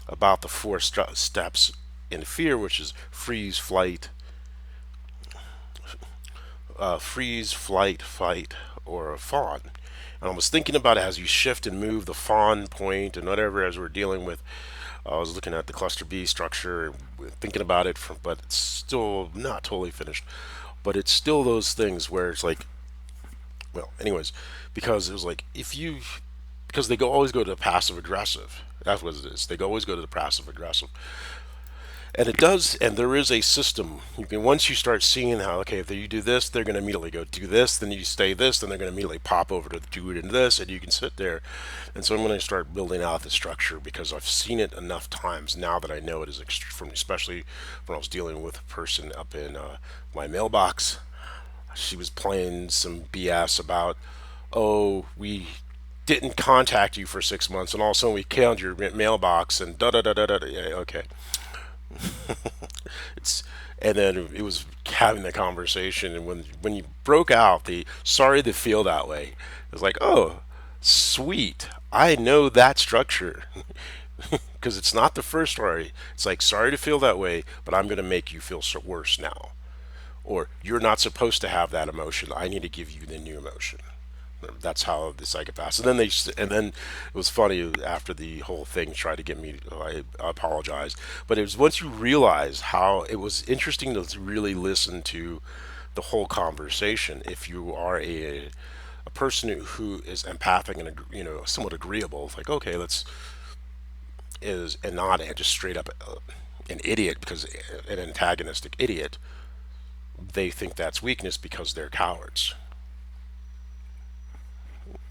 S1: about the four steps in fear, which is freeze, flight, fight, or a fawn. And I was thinking about it as you shift and move the fawn point and whatever as we're dealing with. I was looking at the cluster B structure, thinking about it, but it's still not totally finished. But it's still those things where it's like, well, anyways, because it was like because they always go to the passive aggressive. That's what it is. They always go to the passive aggressive. And it does, and there is a system. You can once you start seeing how, okay, if you do this, they're going to immediately go do this. Then you stay this, then they're going to immediately pop over to do it in this, and you can sit there. And so I'm going to start building out the structure because I've seen it enough times now that I know it is from, especially when I was dealing with a person up in my mailbox. She was playing some BS about, oh, we didn't contact you for 6 months, and all of a sudden we canned your mailbox and da da da da da. Yeah, okay. It's and then it was having the conversation, and when you broke out the sorry to feel that way, it was like, oh, sweet, I know that structure. Because it's not the first story. It's like, sorry to feel that way, but I'm going to make you feel so worse now, or you're not supposed to have that emotion, I need to give you the new emotion. That's how the psychopaths. And then it was funny after the whole thing tried to get me. I apologize, but it was once you realize how it was interesting to really listen to the whole conversation. If you are a person who is empathic and somewhat agreeable, it's like, okay, let's is and not just straight up an idiot, because an antagonistic idiot, they think that's weakness because they're cowards,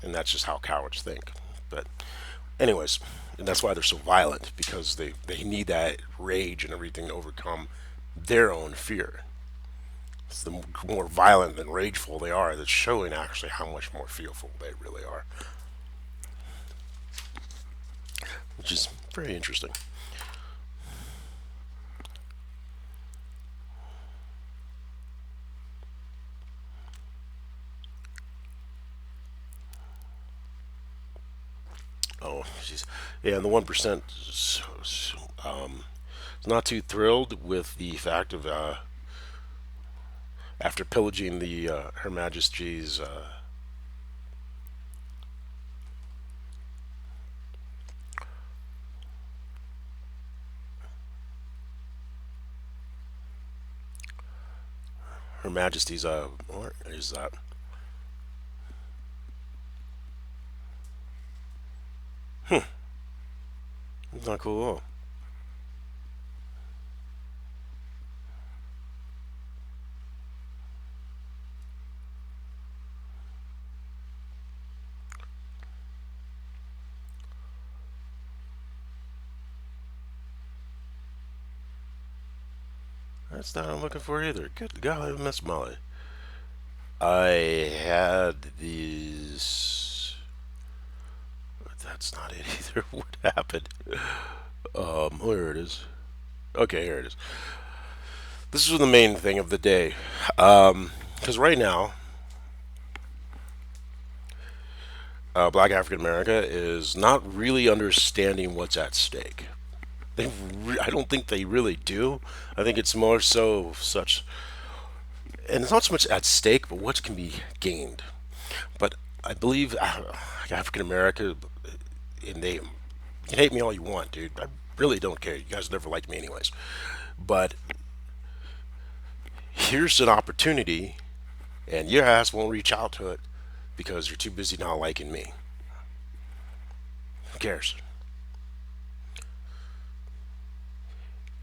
S1: and that's just how cowards think. But anyways, and that's why they're so violent, because they need that rage and everything to overcome their own fear. It's the more violent and rageful they are that's showing actually how much more fearful they really are, which is very interesting. Oh, jeez. Yeah, and the 1% is not too thrilled with the fact of after pillaging the Her Majesty's Her Majesty's what is that? It's not cool at all. That's not what I'm looking for either. Good golly, Miss Molly. I had these. That's not it either. What happened? Here it is. Okay, here it is. This is the main thing of the day. Because right now, Black African America is not really understanding what's at stake. I don't think they really do. I think it's more so such, and it's not so much at stake, but what can be gained. But I believe African America, and they, you can hate me all you want, dude. I really don't care. You guys never liked me anyways. But here's an opportunity, and your ass won't reach out to it because you're too busy not liking me. Who cares?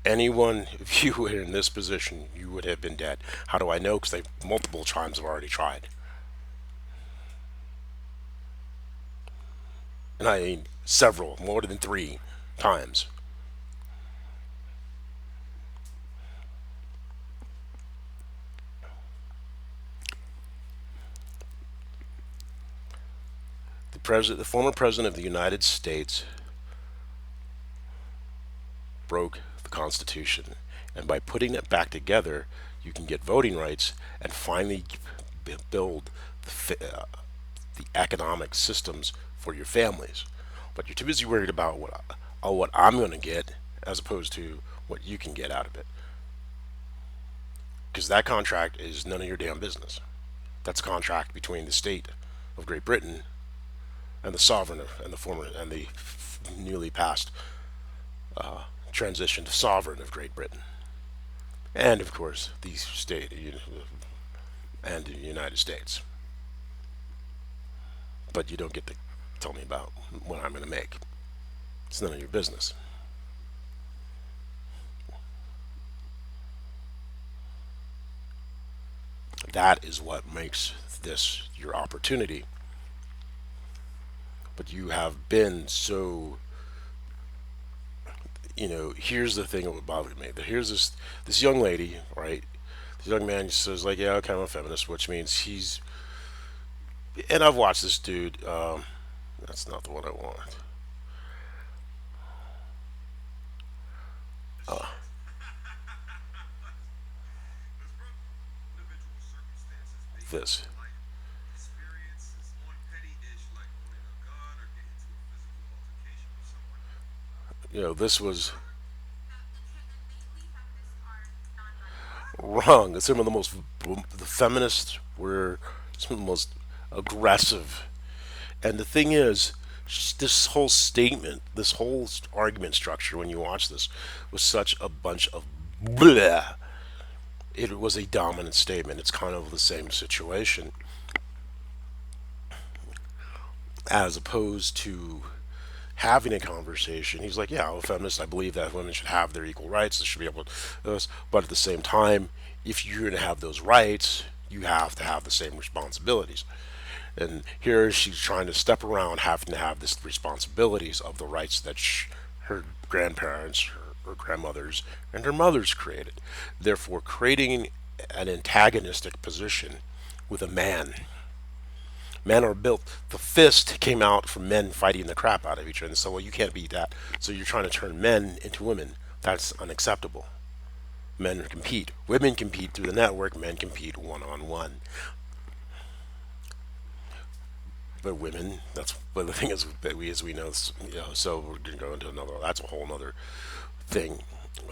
S1: Anyone, if you were in this position, you would have been dead. How do I know? Because they multiple times have already tried. And I mean several, more than three times. The former president of the United States broke the Constitution, and by putting it back together, you can get voting rights and finally build the economic systems for your families. But you're too busy worried about what I'm going to get as opposed to what you can get out of it. Because that contract is none of your damn business. That's a contract between the state of Great Britain and the sovereign and the former and the newly passed transitioned sovereign of Great Britain, and of course the state and the United States. But you don't get to tell me about what I'm going to make. It's none of your business. That is what makes this your opportunity. But you have been so, here's the thing that bothered me. Here's this young lady, right? This young man says like, yeah, okay, I'm a feminist, which means he's. And I've watched this dude. That's not the one I want. This. This was wrong. Some of the most the feminists were some of the most aggressive. And the thing is, this whole statement, this whole argument structure, when you watch this, was such a bunch of blah. It was a dominant statement. It's kind of the same situation as opposed to having a conversation. He's like, yeah, I'm a feminist. I believe that women should have their equal rights. They should be able to this. But at the same time, if you're going to have those rights, you have to have the same responsibilities. And here she's trying to step around having to have this responsibilities of the rights that her grandparents, her grandmothers, and her mothers created. Therefore, creating an antagonistic position with a man. Men are built. The fist came out from men fighting the crap out of each other. And so, well, you can't beat that. So you're trying to turn men into women. That's unacceptable. Men compete. Women compete through the network. Men compete one on one. But women, that's but the thing is that we, as we know, so we're gonna go into another. That's a whole other thing.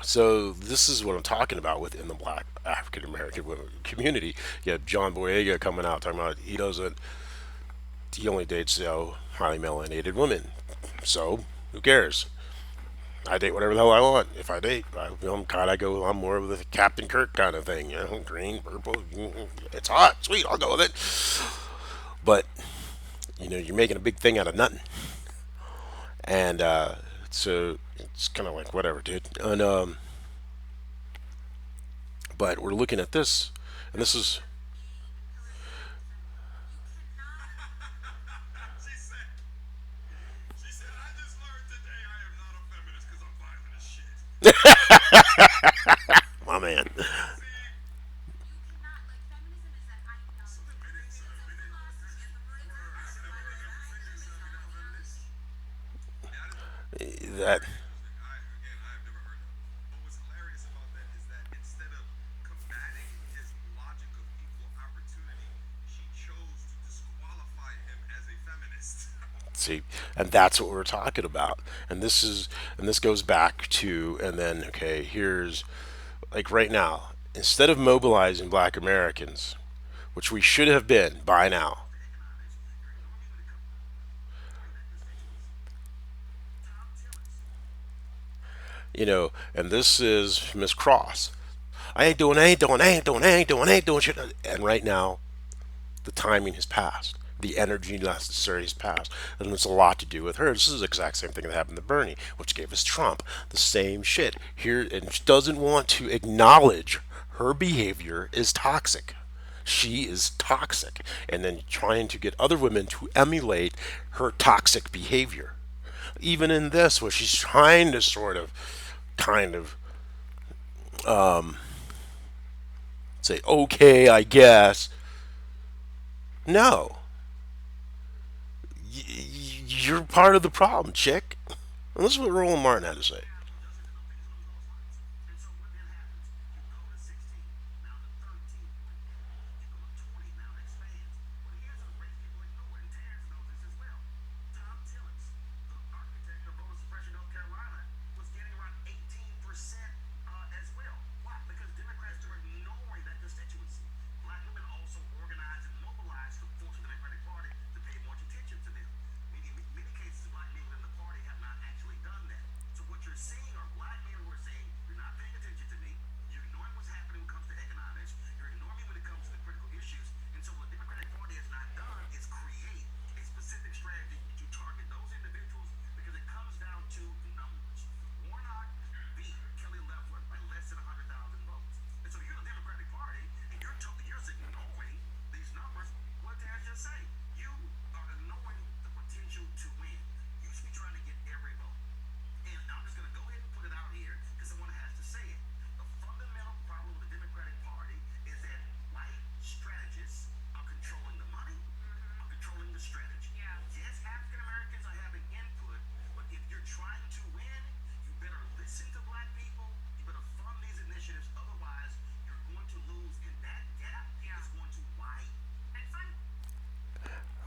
S1: So this is what I'm talking about within the Black African American community. You have John Boyega coming out talking about he only dates highly melanated women. So who cares? I date whatever the hell I want. If I date, I'm more of the Captain Kirk kind of thing. Green, purple. It's hot, sweet. I'll go with it. But you're making a big thing out of nothing, and so it's kind of like whatever, dude. And but we're looking at this, and this is my man. That See, and that's what we're talking about. And this goes back to, and then, okay, here's, like right now, instead of mobilizing black Americans, which we should have been by now, and this is Miss Cross. I ain't doing, I ain't doing, I ain't doing, I ain't doing shit. And right now, the timing has passed. The energy necessary has passed. And it's a lot to do with her. This is the exact same thing that happened to Bernie, which gave us Trump. The same shit. Here, and she doesn't want to acknowledge her behavior is toxic. She is toxic. And then trying to get other women to emulate her toxic behavior. Even in this, where she's trying to sort of, kind of, say, okay, I guess. No, you're part of the problem, chick. And this is what Roland Martin had to say.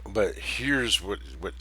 S1: But here's what you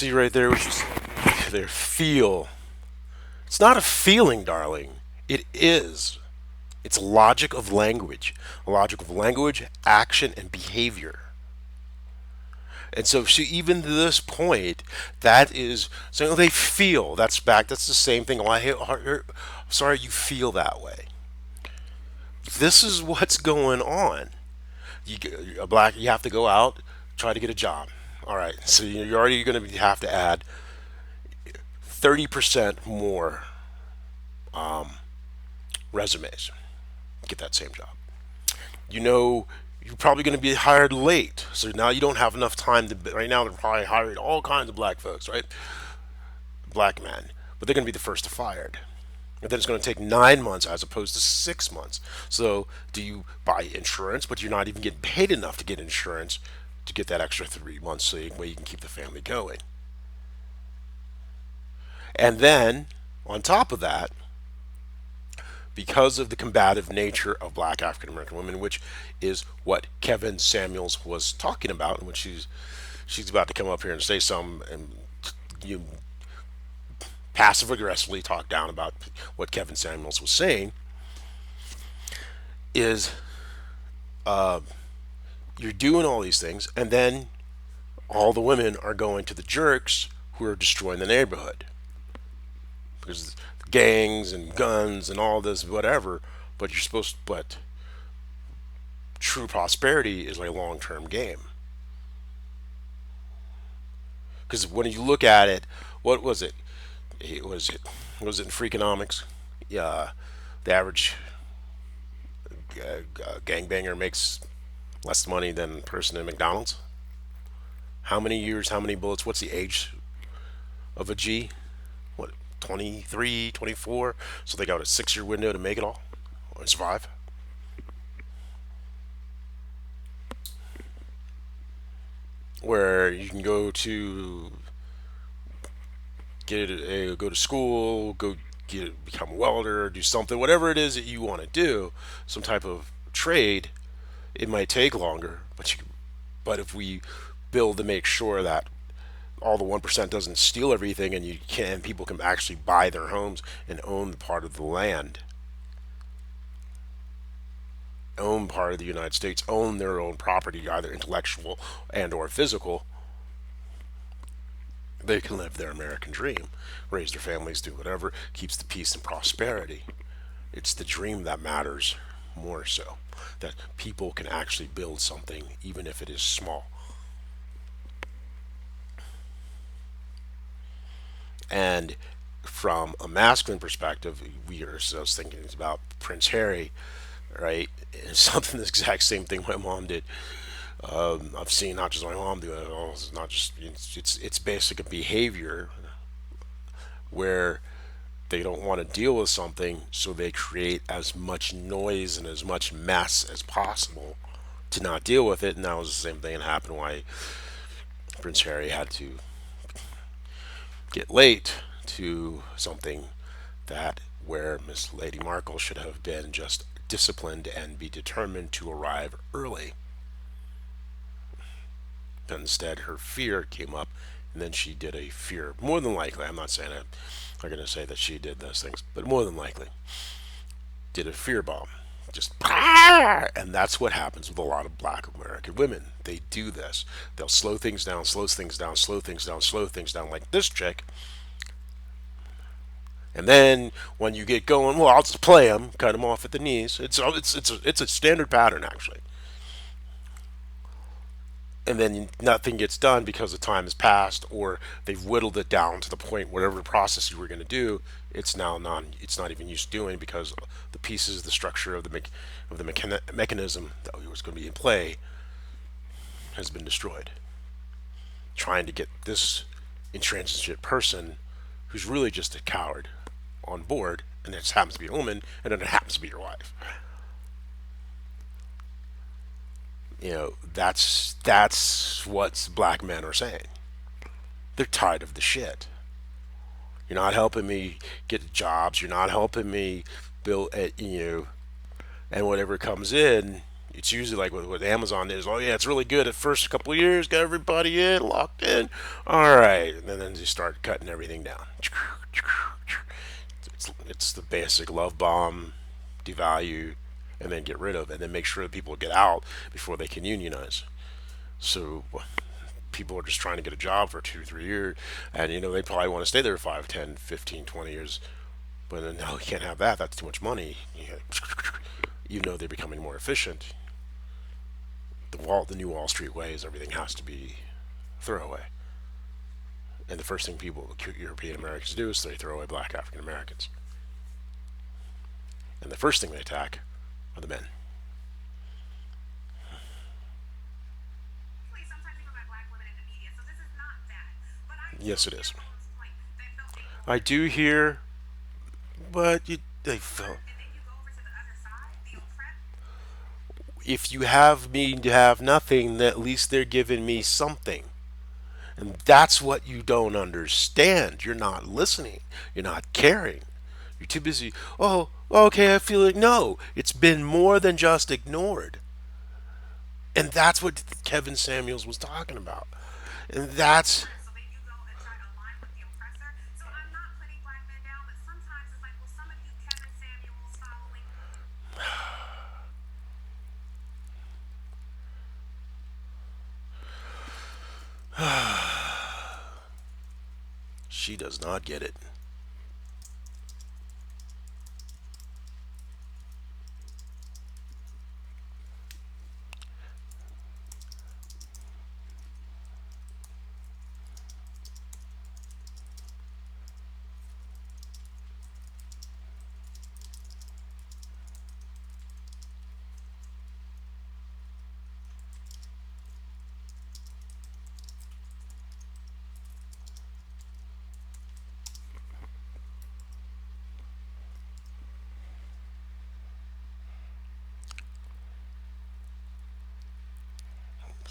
S1: see right there, what you said. Their feel. It's not a feeling, darling. It is. It's logic of language, a logic of language, action, and behavior. And so, see, even to this point, that is so they feel. That's back. That's the same thing. Sorry, you feel that way. This is what's going on. A black, you have to go out, try to get a job. All right, so you're already going to have to add 30% more resumes. Get that same job. You know, you're probably going to be hired late. So now you don't have enough time to. Right now, they're probably hiring all kinds of black folks, right? Black men. But they're going to be the first to fired. And then it's going to take 9 months as opposed to 6 months. So do you buy insurance, but you're not even getting paid enough to get insurance to get that extra 3 months so you, you can keep the family going? And then, on top of that, because of the combative nature of black African American women, which is what Kevin Samuels was talking about, and which she's about to come up here and say some and you passive aggressively talk down about what Kevin Samuels was saying, is you're doing all these things, and then all the women are going to the jerks who are destroying the neighborhood because gangs and guns and all this whatever. But you're supposed, but true prosperity is a long-term game. Because when you look at it, what was it? It was it in Freakonomics? Yeah, The average gangbanger makes less money than a person in McDonald's. How many years, how many bullets? What's the age of a G? What, 23, 24? So they got a 6 year window to make it all or survive. Where you can go to school, become a welder, do something, whatever it is that you want to do, some type of trade. It might take longer, but if we build to make sure that all the 1% doesn't steal everything, and people can actually buy their homes and own the part of the land, own part of the United States, own their own property, either intellectual and or physical, they can live their American dream, raise their families, do whatever keeps the peace and prosperity. It's the dream that matters more so. That people can actually build something, even if it is small. And from a masculine perspective, we are so thinking about Prince Harry, right? It's something the exact same thing my mom did. I've seen not just my mom do it. It's not just it's basic a behavior where they don't want to deal with something, so they create as much noise and as much mess as possible to not deal with it. And that was the same thing that happened why Prince Harry had to get late to something that where Miss Lady Markle should have been just disciplined and be determined to arrive early. But instead, her fear came up, and then she did a fear. More than likely, I'm not saying I'm going to say that she did those things, but more than likely, did a fear bomb. Just and that's what happens with a lot of black American women. They do this. They'll slow things down, slow things down, slow things down, slow things down, like this chick. And then when you get going, well, I'll just play them, cut them off at the knees. It's a standard pattern actually. And then nothing gets done because the time has passed, or they've whittled it down to the point whatever the process you were going to do, it's not even used to doing because the pieces, the structure of the mechanism that was going to be in play has been destroyed. Trying to get this intransigent person, who's really just a coward, on board, and it just happens to be a woman, and then it happens to be your wife. That's what black men are saying. They're tired of the shit. You're not helping me get jobs. You're not helping me build, and whatever comes in, it's usually like what Amazon is. Oh yeah, it's really good at first couple of years, got everybody in, locked in. All right, and then you start cutting everything down. It's the basic love bomb, devalue, and then get rid of, and then make sure that people get out before they can unionize. So people are just trying to get a job for 2 3 years, and they probably want to stay there 5 10 15 20 years, but then no, you can't have that. That's too much money. Even though they're becoming more efficient, the new Wall Street way is everything has to be throwaway. And the first thing European Americans do is they throw away black African Americans. And the first thing they attack are the men. Yes, it is. I do hear, but they felt. If you have me to have nothing, at least they're giving me something. And that's what you don't understand. You're not listening. You're not caring. You're too busy. Oh, okay, I feel it. No, it's been more than just ignored. And that's what Kevin Samuels was talking about. And that's. She does not get it.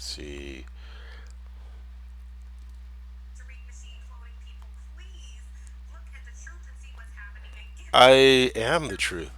S1: See, I am the truth.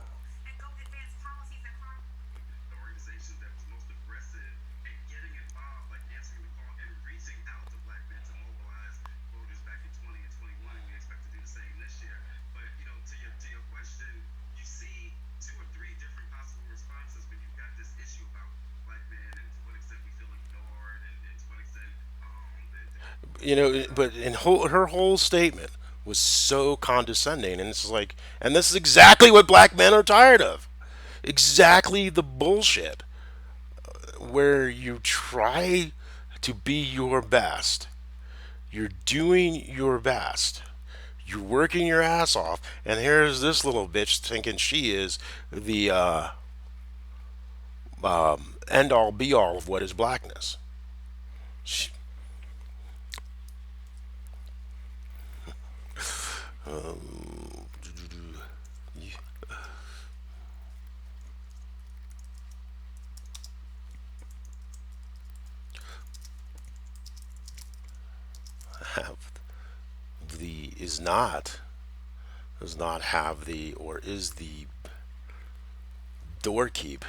S1: But her whole statement was so condescending, and it's like, and this is exactly what black men are tired of. Exactly the bullshit where you try to be your best. You're doing your best. You're working your ass off, and here's this little bitch thinking she is the end all be all of what is blackness. She, have the is not does not have the or is the doorkeep.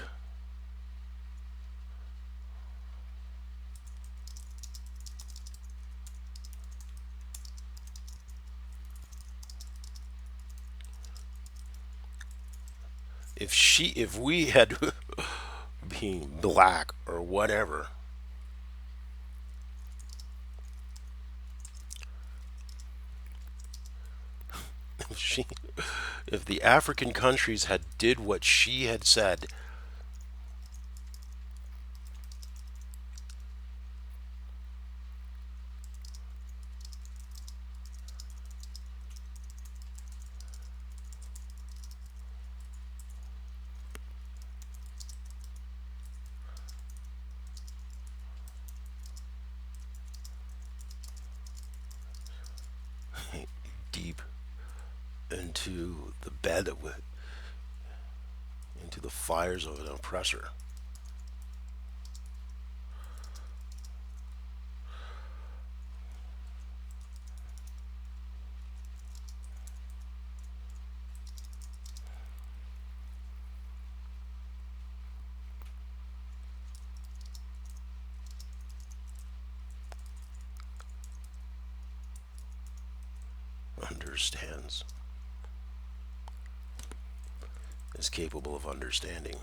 S1: If we had been black or whatever, if she if the African countries had did what she had said, deep into the bed of it, into the fires of an oppressor. Understands, is capable of understanding.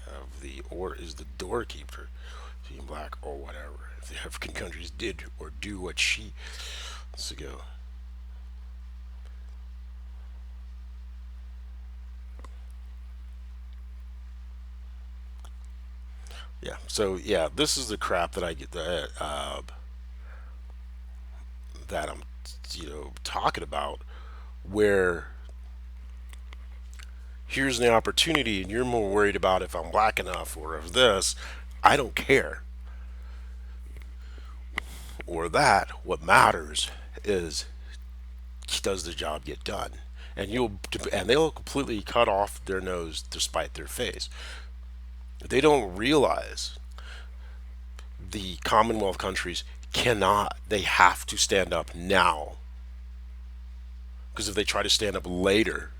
S1: Of the or is the doorkeeper, being black or whatever. If the African countries did or do what she wants to go. Yeah. So yeah, this is the crap that I get that I'm talking about. Where here's the opportunity, and you're more worried about if I'm black enough or if this. I don't care or that. What matters is does the job get done, and they'll completely cut off their nose despite their face. They don't realize the Commonwealth countries cannot. They have to stand up now because if they try to stand up later,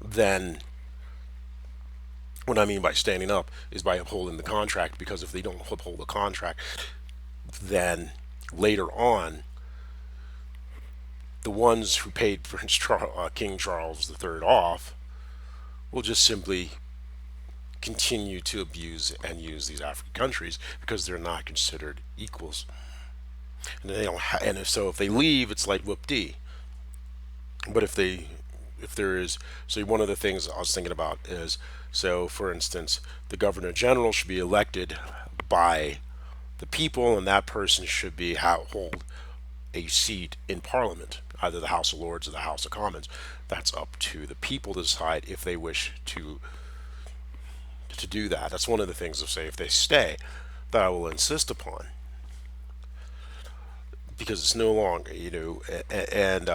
S1: then what I mean by standing up is by upholding the contract. Because if they don't uphold the contract, then later on, the ones who paid King Charles III off will just simply continue to abuse and use these African countries because they're not considered equals. And they don't. And if they leave, it's like whoop-dee. But if there is, so one of the things I was thinking about is, so for instance, the governor general should be elected by the people, and that person should be hold a seat in Parliament, either the House of Lords or the House of Commons. That's up to the people to decide if they wish to do that. That's one of the things of say if they stay that I will insist upon. because it's no longer, and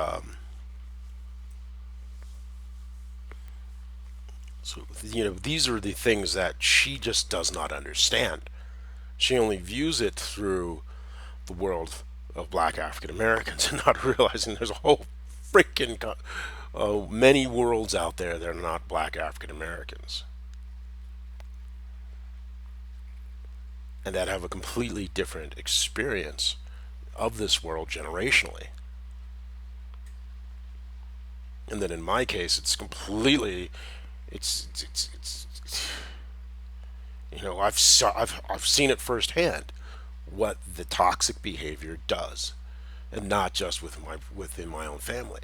S1: so these are the things that she just does not understand. She only views it through the world of black African Americans and not realizing there's a whole freaking many worlds out there that are not black African Americans and that have a completely different experience of this world generationally. And then in my case, it's completely, it's I've seen it firsthand what the toxic behavior does, and not just within my own family.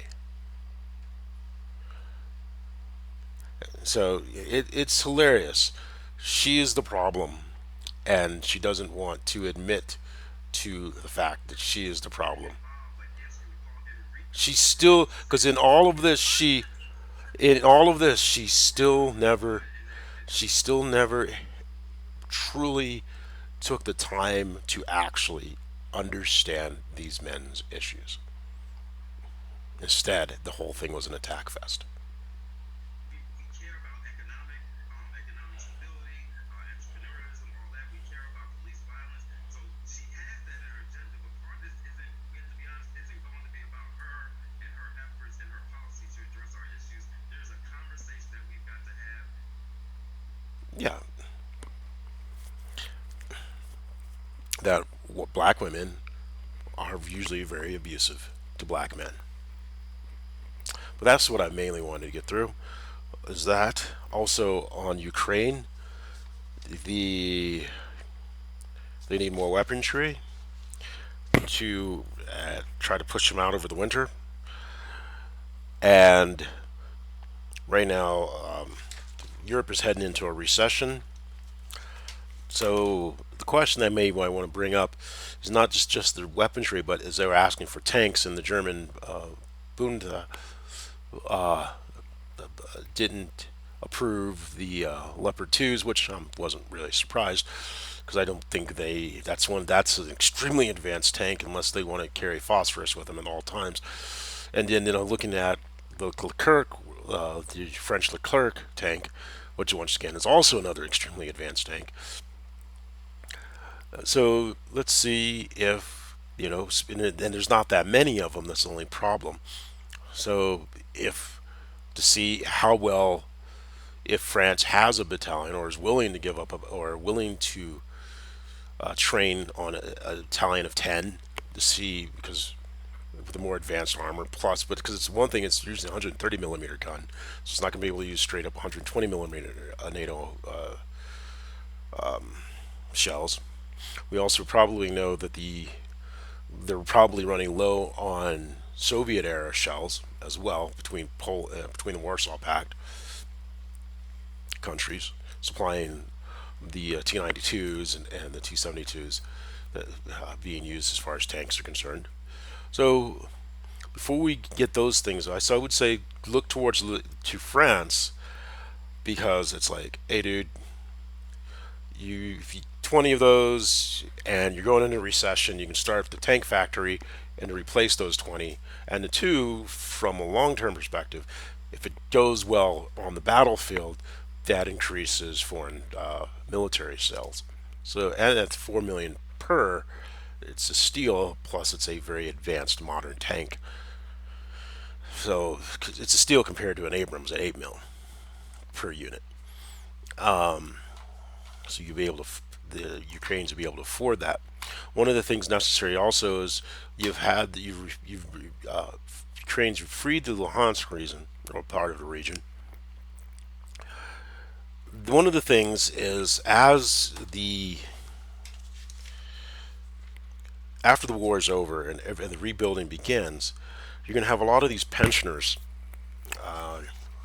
S1: So it's hilarious. She is the problem, and she doesn't want to admit to the fact that she is the problem. She still, because in all of this, she still never truly took the time to actually understand these men's issues. Instead, the whole thing was an attack fest. Yeah, that black women are usually very abusive to black men. But that's what I mainly wanted to get through. Is that also on Ukraine? The they need more weaponry to try to push them out over the winter. And right now, Europe is heading into a recession. So the question that maybe I want to bring up is not just the weaponry, but as they were asking for tanks, and the German Bund didn't approve the Leopard 2s, which I wasn't really surprised because I don't think that's an extremely advanced tank unless they want to carry phosphorus with them at all times. And then looking at the Leclerc, the French Leclerc tank, which once again is also another extremely advanced tank. So let's see if and there's not that many of them. That's the only problem. So if to see how well if France has a battalion or is willing to give up or willing to train on a battalion of 10 to see because with the more advanced armor plus but because it's one thing it's usually a 130 millimeter gun so it's not going to be able to use straight up 120 millimeter NATO shells. We also probably know that they're probably running low on Soviet era shells as well between the Warsaw Pact countries supplying the T-92s and the T-72s that being used as far as tanks are concerned. So before we get those things, I would say look towards to France because it's like, hey, dude, if you 20 of those and you're going into recession, you can start the tank factory and replace those 20. And the two, from a long-term perspective, if it goes well on the battlefield, that increases foreign military sales. So and at 4 million per, it's a steel plus it's a very advanced modern tank. So it's a steel compared to an Abrams at 8 mil per unit. So you'll be able to the Ukrainians will be able to afford that. One of the things necessary also is you've Ukrainians have freed the Luhansk region or part of the region. One of the things is the after the war is over and the rebuilding begins, you're going to have a lot of these pensioners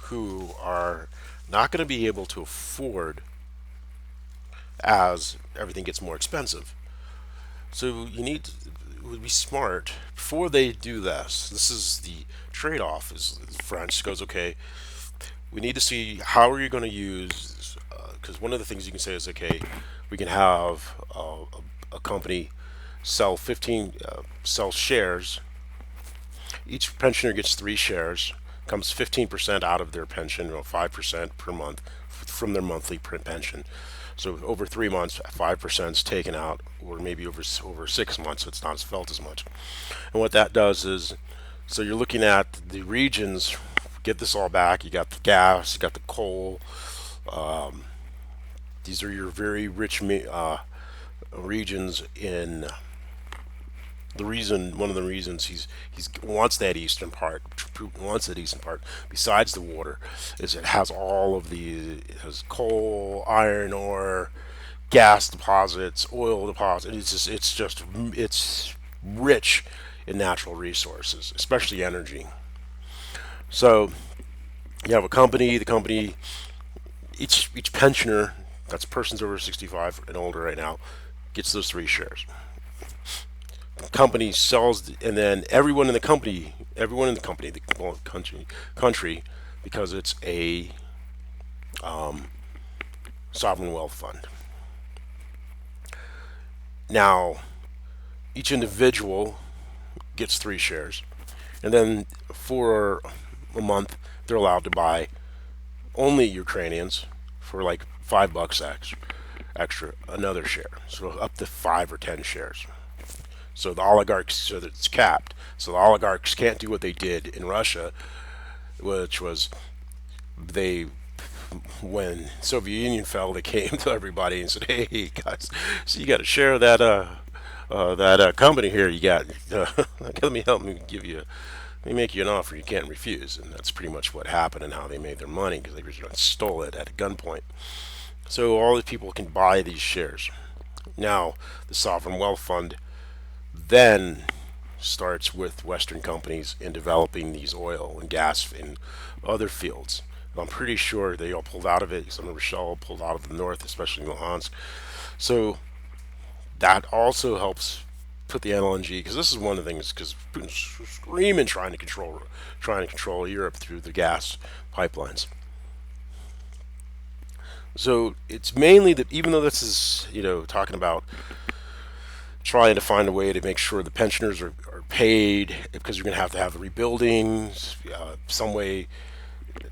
S1: who are not going to be able to afford as everything gets more expensive. So it would be smart before they do this. This is the trade-off. Is France goes, okay, we need to see how are you going to use because one of the things you can say is okay, we can have a company sell shares. Each pensioner gets 3 shares. Comes 15% out of their pension, 5% per month from their monthly pension. So over 3 months, 5% is taken out, or maybe over 6 months, it's not felt as much. And what that does is, so you're looking at the regions. Get this all back. You got the gas, you got the coal. These are your very rich regions in one of the reasons he's wants that eastern part, besides the water, is it has all of it has coal, iron ore, gas deposits, oil deposits. It's rich in natural resources, especially energy. So you have a company. The company, each pensioner, that's persons over 65 and older right now, gets those 3 shares. Company sells, and then everyone in the company, the country, because it's a sovereign wealth fund. Now, each individual gets 3 shares, and then for a month they're allowed to buy only Ukrainians for like $5 extra another share, so up to 5 or 10 shares. So the oligarchs, so that it's capped. So the oligarchs can't do what they did in Russia, which was they, when Soviet Union fell, they came to everybody and said, "Hey guys, so you got to share that company here. You got let me make you an offer you can't refuse." And that's pretty much what happened and how they made their money, because they stole it at a gunpoint. So all these people can buy these shares. Now the sovereign wealth fund then starts with Western companies in developing these oil and gas in other fields. I'm pretty sure they all pulled out of it. Some of Rochelle pulled out of the north, especially Luhansk. So that also helps put the LNG, because this is one of the things, because Putin's screaming trying to control Europe through the gas pipelines. So it's mainly that, even though this is talking about trying to find a way to make sure the pensioners are paid, because you're going to have rebuilding, some way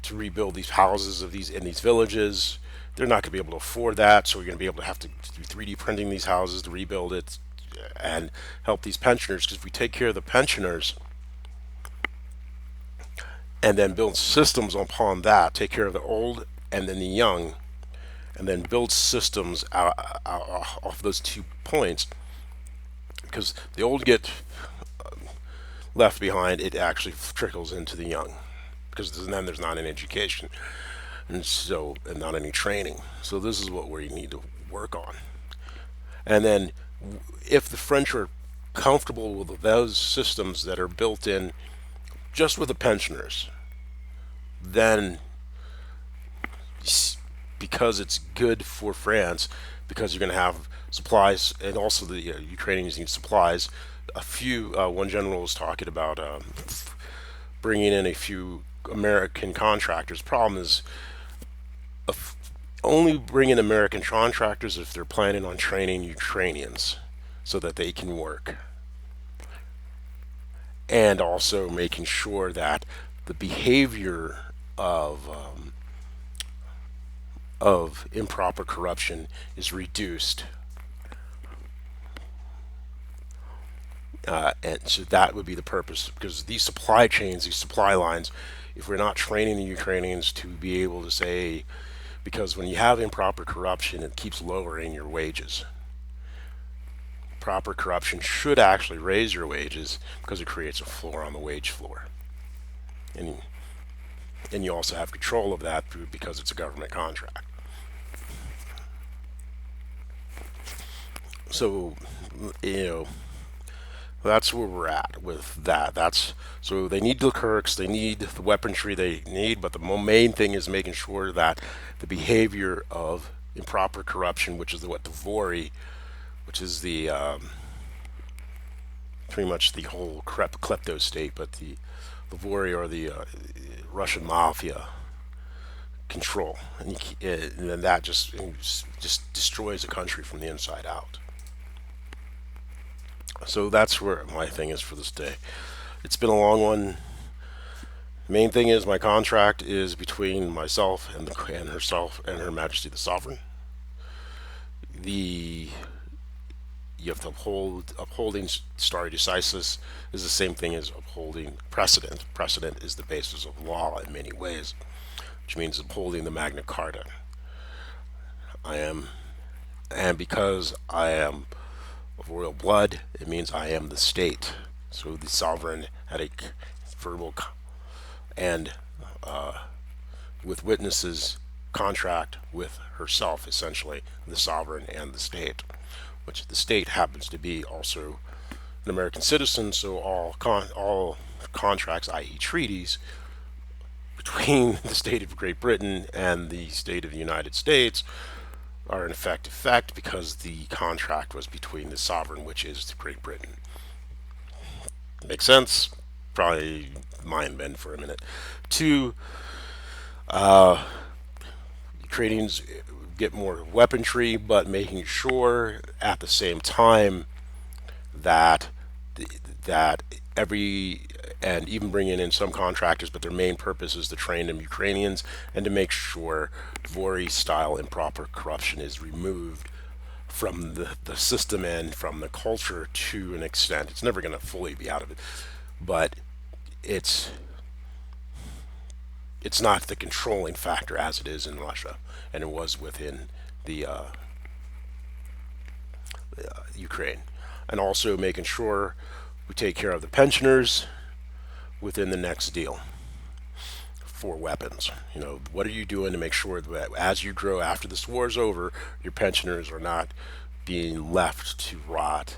S1: to rebuild these houses in these villages. They're not going to be able to afford that, so we're going to be able to have to do 3D printing these houses to rebuild it and help these pensioners. Because if we take care of the pensioners and then build systems upon that, take care of the old and then the young, and then build systems off those 2 points, because the old get left behind, it actually trickles into the young, because then there's not any education, and not any training. So this is what we need to work on. And then, if the French are comfortable with those systems that are built in just with the pensioners, then, because it's good for France, because you're going to have supplies, and also the Ukrainians need supplies. One general was talking about bringing in a few American contractors. Problem is, only bring in American contractors if they're planning on training Ukrainians so that they can work, and also making sure that the behavior of improper corruption is reduced. And so that would be the purpose, because these supply chains, these supply lines, if we're not training the Ukrainians to be able to say, because when you have improper corruption, it keeps lowering your wages. Proper corruption should actually raise your wages, because it creates a floor on the wage floor. And you also have control of that because it's a government contract. So, that's where we're at with that. So they need the Kirks, they need the weaponry they need, but the main thing is making sure that the behavior of improper corruption, which is the Dvory, which is the pretty much the whole klepto state, but the Dvory, or the Russian mafia, control, and then that just destroys a country from the inside out. So that's where my thing is for this day. It's been a long one. Main thing is my contract is between myself and herself and Her Majesty the Sovereign. The You have to upholding stare decisis is the same thing as upholding precedent. Precedent is the basis of law in many ways, which means upholding the Magna Carta. I am, and because I am of royal blood, it means I am the state. So the sovereign had a verbal and with witnesses contract with herself, essentially, the sovereign and the state, which the state happens to be also an American citizen. So all contracts, i.e., treaties, between the state of Great Britain and the state of the United States are in effect because the contract was between the sovereign, which is Great Britain. Makes sense? Probably mind bend for a minute. Two, Ukrainians get more weaponry, but making sure at the same time that that every and even bringing in some contractors, but their main purpose is to train them Ukrainians and to make sure Vori style improper corruption is removed from the system and from the culture to an extent. It's never going to fully be out of it, but it's it's not the controlling factor as it is in Russia and it was within the Ukraine, and also making sure we take care of the pensioners within the next deal for weapons. What are you doing to make sure that as you grow after this war is over, your pensioners are not being left to rot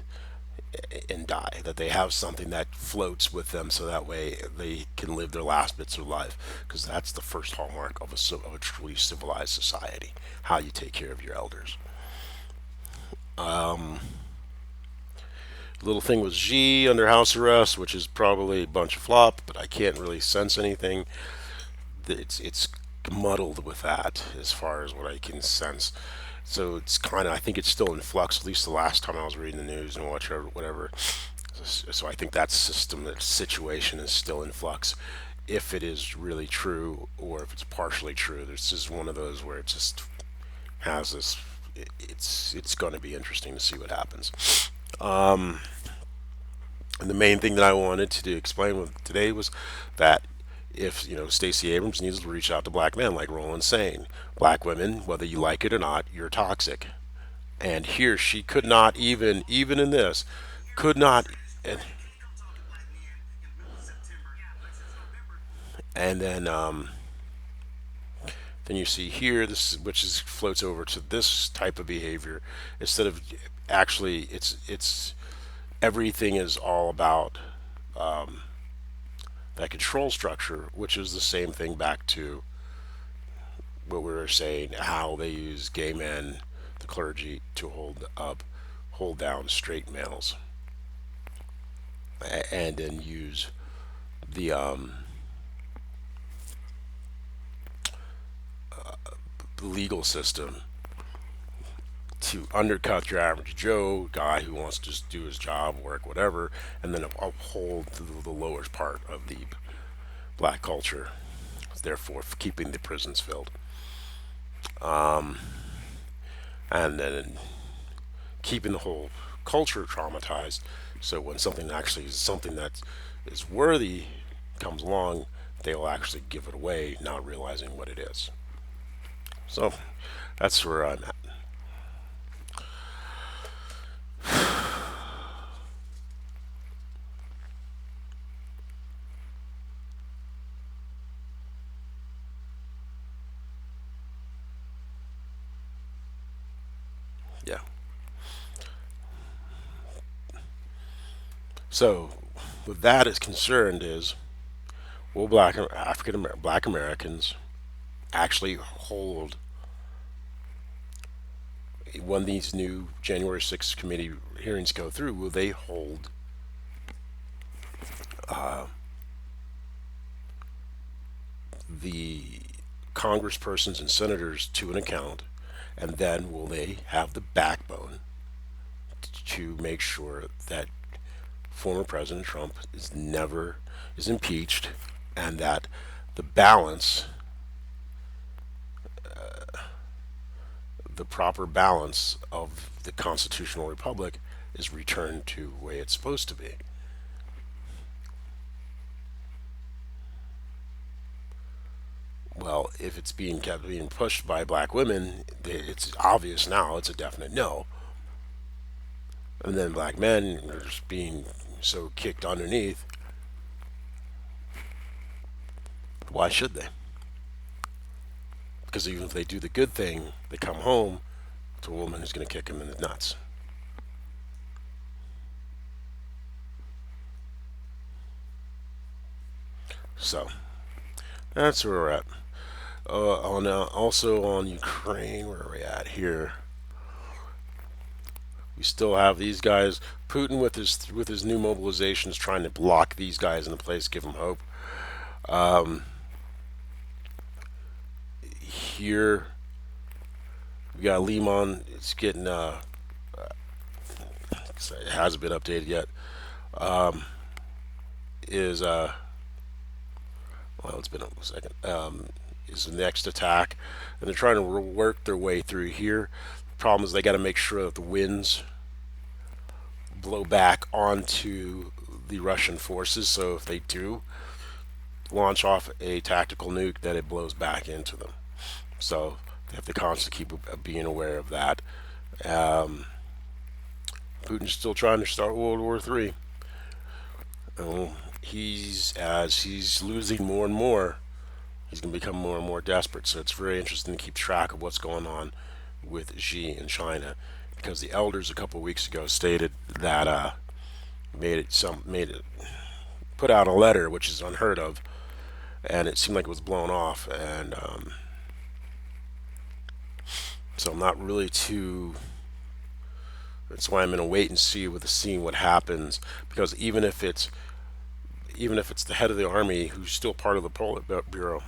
S1: and die, that they have something that floats with them so that way they can live their last bits of life, because that's the first hallmark of a truly civilized society, how you take care of your elders. Little thing with Xi under house arrest, which is probably a bunch of flop, but I can't really sense anything. It's muddled with that as far as what I can sense. So it's kind of, I think it's still in flux, at least the last time I was reading the news and whatever. So I think that situation is still in flux. If it is really true or if it's partially true, this is one of those where it just has this. It's going to be interesting to see what happens. And the main thing that I wanted to explain with today was that if Stacey Abrams needs to reach out to black men, like Roland's saying, black women, whether you like it or not, you're toxic. And here she could not even in this, could not, and then you see here this, which is floats over to this type of behavior instead of actually, it's everything is all about that control structure, which is the same thing back to what we were saying, how they use gay men, the clergy, to hold down straight males, and then use the legal system to undercut your average Joe guy who wants to just do his job, work, whatever, and then uphold the lowest part of the black culture, therefore keeping the prisons filled. And then keeping the whole culture traumatized. So when something actually is something that is worthy comes along, they'll actually give it away, not realizing what it is. So that's where I'm at. Yeah. So, with that is concerned is, will black Americans actually hold when these new January 6th committee hearings go through? Will they hold the congresspersons and senators to an account, and then will they have the backbone to make sure that former President Trump is impeached, and that the balance, the proper balance of the constitutional republic is returned to the way it's supposed to be. Well, if it's being kept being pushed by black women, it's obvious now. It's a definite no. And then black men are just being so kicked underneath. Why should they? Because even if they do the good thing, they come home to a woman who's going to kick them in the nuts. So that's where we're at. Also on Ukraine, where are we at here? We still have these guys. Putin with his new mobilizations trying to block these guys in place, give them hope. Here we got Limon. It's getting it hasn't been updated yet. Is well, it's been a second. Is the next attack, and they're trying to work their way through here. The problem is they got to make sure that the winds blow back onto the Russian forces. So if they do launch off a tactical nuke, that it blows back into them. So they have to constantly keep being aware of that. Um, Putin's still trying to start World War III. As he's losing more and more, he's going to become more and more desperate. So it's very interesting to keep track of what's going on with Xi in China, because the elders a couple of weeks ago stated that made it put out a letter, which is unheard of, and it seemed like it was blown off, and so I'm not really too. That's why I'm going to wait and see with seeing what happens, because even if it's the head of the army who's still part of the Politburo,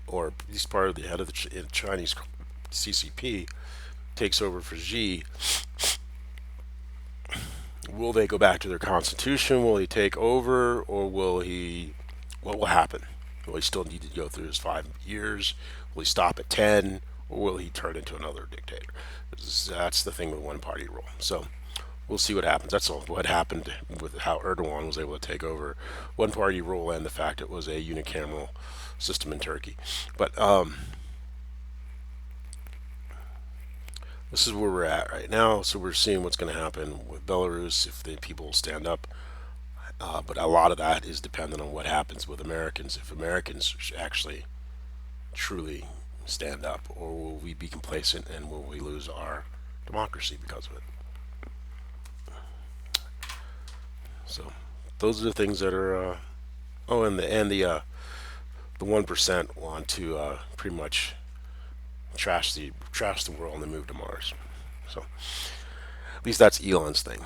S1: or he's part of the head of the Chinese CCP, takes over for Xi, will they go back to their constitution? Will he take over, or will he? What will happen? Will he still need to go through his 5 years? Will he stop at 10, or will he turn into another dictator? That's the thing with one party rule. So we'll see what happens. That's all what happened with how Erdogan was able to take over one party rule and the fact it was a unicameral system in Turkey. But this is where we're at right now. So we're seeing what's going to happen with Belarus if the people stand up. But a lot of that is dependent on what happens with Americans. If Americans actually truly stand up, or will we be complacent and will we lose our democracy because of it? So those are the things that are. Oh, the 1% want to pretty much trash the world and move to Mars. So at least that's Elon's thing.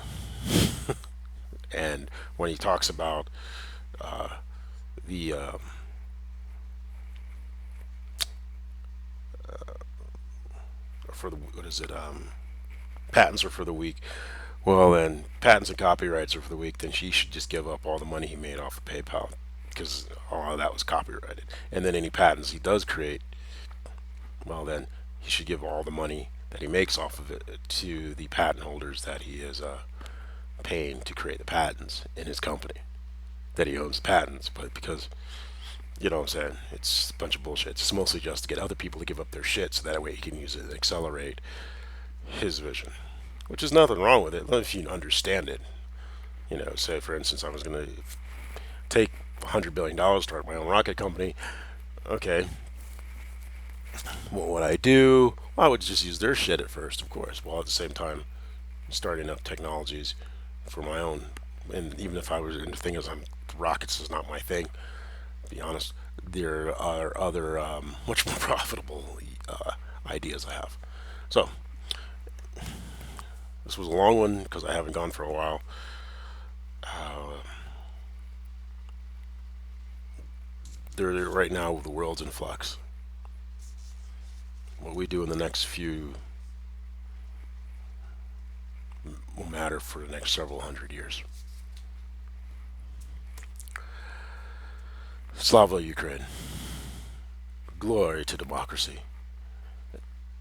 S1: And when he talks about the for the what is it patents are for the weak. Well, then patents and copyrights are for the weak. Then she should just give up all the money he made off of PayPal, because all of that was copyrighted. And then any patents he does create, well, then he should give all the money that he makes off of it to the patent holders that he is paying to create the patents in his company, that he owns the patents. But because, you know what I'm saying, it's a bunch of bullshit. It's mostly just to get other people to give up their shit so that way he can use it and accelerate his vision, which is nothing wrong with it if you understand it. You know, say for instance, I was going to take $100 billion, start my own rocket company. Okay, what would I do? Well, I would just use their shit at first, of course, while at the same time starting up technologies for my own. And even if I was, and the thing is, rockets is not my thing. To be honest, there are other much more profitable ideas I have. So this was a long one because I haven't gone for a while. They're right now the world's in flux. What we do in the next few will matter for the next several hundred years. Slava Ukraine. Glory to democracy.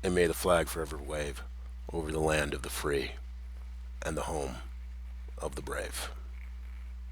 S1: And may the flag forever wave over the land of the free and the home of the brave.